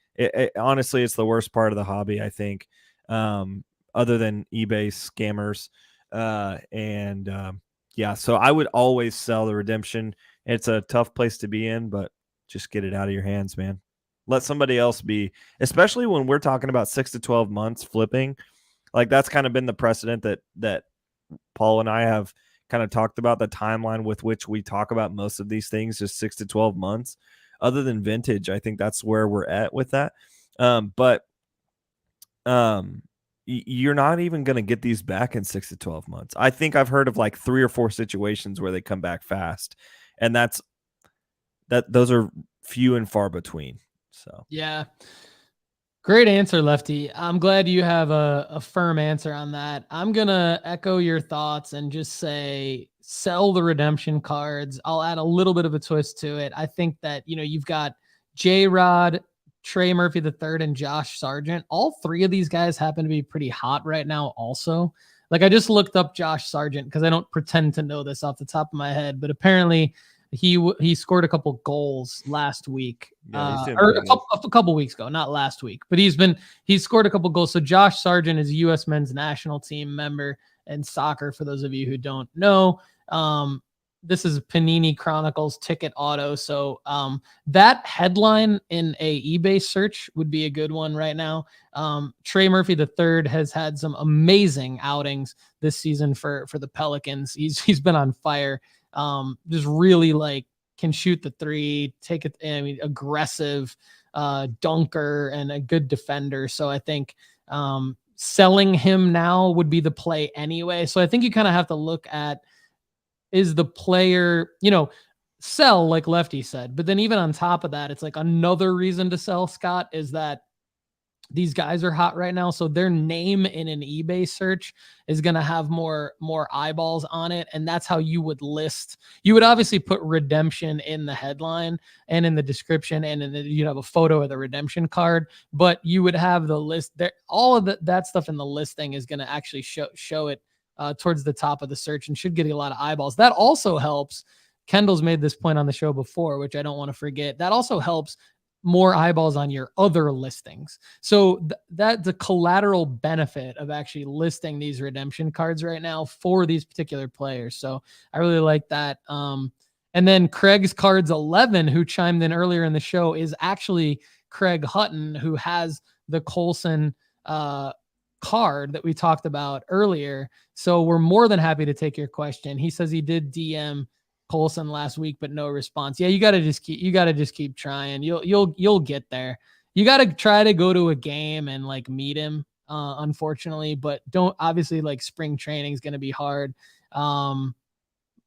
Honestly, it's the worst part of the hobby, I think, other than eBay scammers. So I would always sell the redemption. It's a tough place to be in, but just get it out of your hands, man. Let somebody else be, especially when we're talking about 6 to 12 months flipping. Like that's kind of been the precedent that Paul and I have kind of talked about, the timeline with which we talk about most of these things, just 6 to 12 months. Other than vintage, I think that's where we're at with that. But you're not even going to get these back in 6 to 12 months. I think I've heard of like 3 or 4 situations where they come back fast, and those are few and far between. So yeah, great answer, Lefty. I'm glad you have a firm answer on that. I'm gonna echo your thoughts and just say sell the redemption cards. I'll add a little bit of a twist to it. I think that you've got J-Rod, Trey Murphy III, and Josh Sargent. All 3 of these guys happen to be pretty hot right now also. Like I just looked up Josh Sargent because I don't pretend to know this off the top of my head, but apparently he scored a couple goals last week, or a couple weeks ago, not last week, but he's scored a couple goals. So Josh Sargent is a U.S. men's national team member in soccer. For those of you who don't know, this is Panini Chronicles ticket auto. So that headline in a eBay search would be a good one right now. Trey Murphy III has had some amazing outings this season for the Pelicans. He's been on fire. Just really can shoot the 3, take it. I mean, aggressive dunker and a good defender. So I think selling him now would be the play anyway. So I think you kind of have to look at, is the player, sell like Lefty said, but then even on top of that, it's like another reason to sell, Scott, is that these guys are hot right now. So their name in an eBay search is going to have more eyeballs on it. And that's how you would list. You would obviously put redemption in the headline and in the description, and you'd have a photo of the redemption card, but you would have the list there. All of that stuff in the listing is going to actually show it towards the top of the search and should get a lot of eyeballs. That also helps. Kendall's made this point on the show before, which I don't want to forget. That also helps more eyeballs on your other listings. So that's the collateral benefit of actually listing these redemption cards right now for these particular players. So I really like that. And then Craig's Cards 11, who chimed in earlier in the show, is actually Craig Hutton, who has the Colson card that we talked about earlier. So we're more than happy to take your question. He says he did DM Colson last week, but no response. Yeah, you got to just keep trying. You'll get there. You got to try to go to a game and meet him, unfortunately, but don't, obviously, spring training is going to be hard.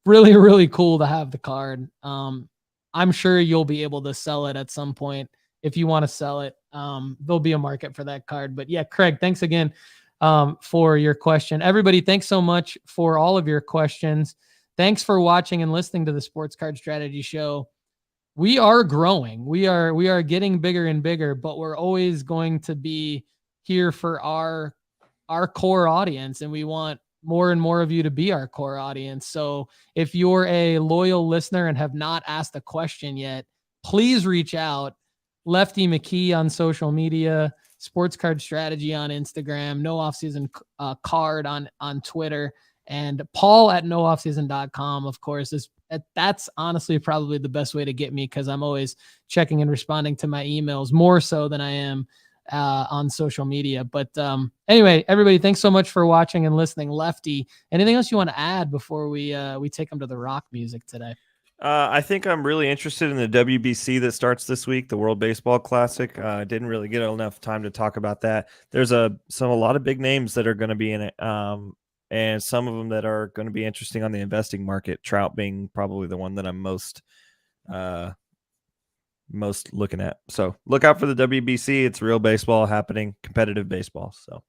Really, really cool to have the card. I'm sure you'll be able to sell it at some point. If you want to sell it, there'll be a market for that card. But yeah, Craig, thanks again for your question. Everybody, thanks so much for all of your questions. Thanks for watching and listening to the Sports Card Strategy Show. We are growing. We are getting bigger and bigger, but we're always going to be here for our core audience, and we want more and more of you to be our core audience. So if you're a loyal listener and have not asked a question yet, please reach out. Lefty McKee on social media, Sports Card Strategy on Instagram, No Offseason Card on Twitter, and Paul at nooffseason.com, of course. That's honestly probably the best way to get me, because I'm always checking and responding to my emails more so than I am on social media. But anyway, everybody, thanks so much for watching and listening. Lefty, anything else you want to add before we take them to the rock music today? I think I'm really interested in the WBC that starts this week, the World Baseball Classic. I didn't really get enough time to talk about that. There's a lot of big names that are going to be in it, and some of them that are going to be interesting on the investing market. Trout being probably the one that I'm most looking at. So look out for the WBC. It's real baseball happening, competitive baseball. So,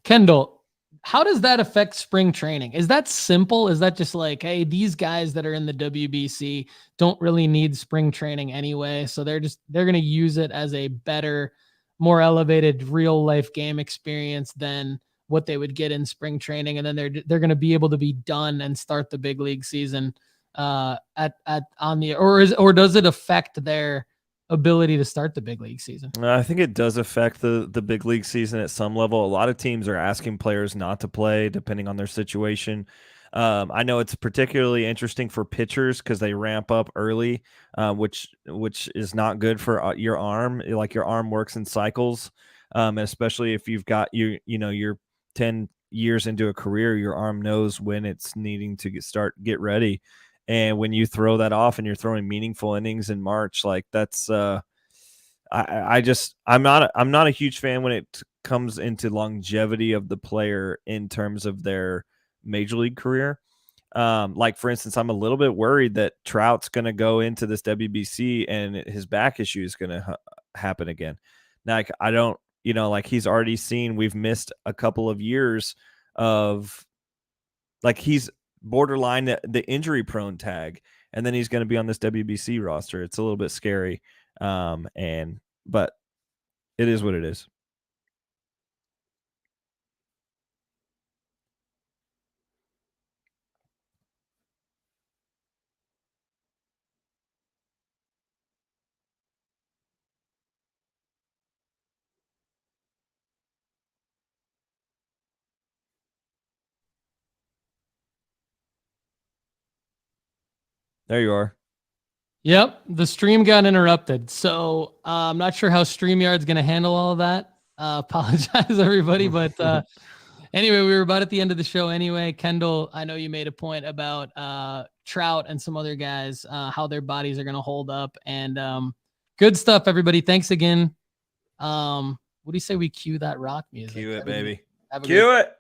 Kendall, how does that affect spring training? Is that simple? Is that just like, hey, these guys that are in the WBC don't really need spring training anyway, so they're going to use it as a better, more elevated real life game experience than what they would get in spring training, and then they're going to be able to be done and start the big league season or does it affect their ability to start the big league season? I think it does affect the big league season at some level. A lot of teams are asking players not to play depending on their situation. I know it's particularly interesting for pitchers because they ramp up early, which is not good for your arm. Like your arm works in cycles, especially if you've got you're 10 years into a career, your arm knows when it's needing to get ready. And when you throw that off and you're throwing meaningful innings in March, like that's I'm not a huge fan when it comes into longevity of the player in terms of their major league career. Like for instance, I'm a little bit worried that Trout's going to go into this WBC and his back issue is going to happen again. Now, I don't, like he's already seen, we've missed a couple of years of like he's borderline the injury prone tag, and then he's going to be on this WBC roster. It's a little bit scary. But it is what it is. There you are. Yep, the stream got interrupted. So I'm not sure how StreamYard's going to handle all of that. Apologize, everybody. But anyway, we were about at the end of the show anyway. Kendall, I know you made a point about Trout and some other guys, how their bodies are going to hold up. And good stuff, everybody. Thanks again. What do you say we cue that rock music? Cue it, baby. Have a Cue it.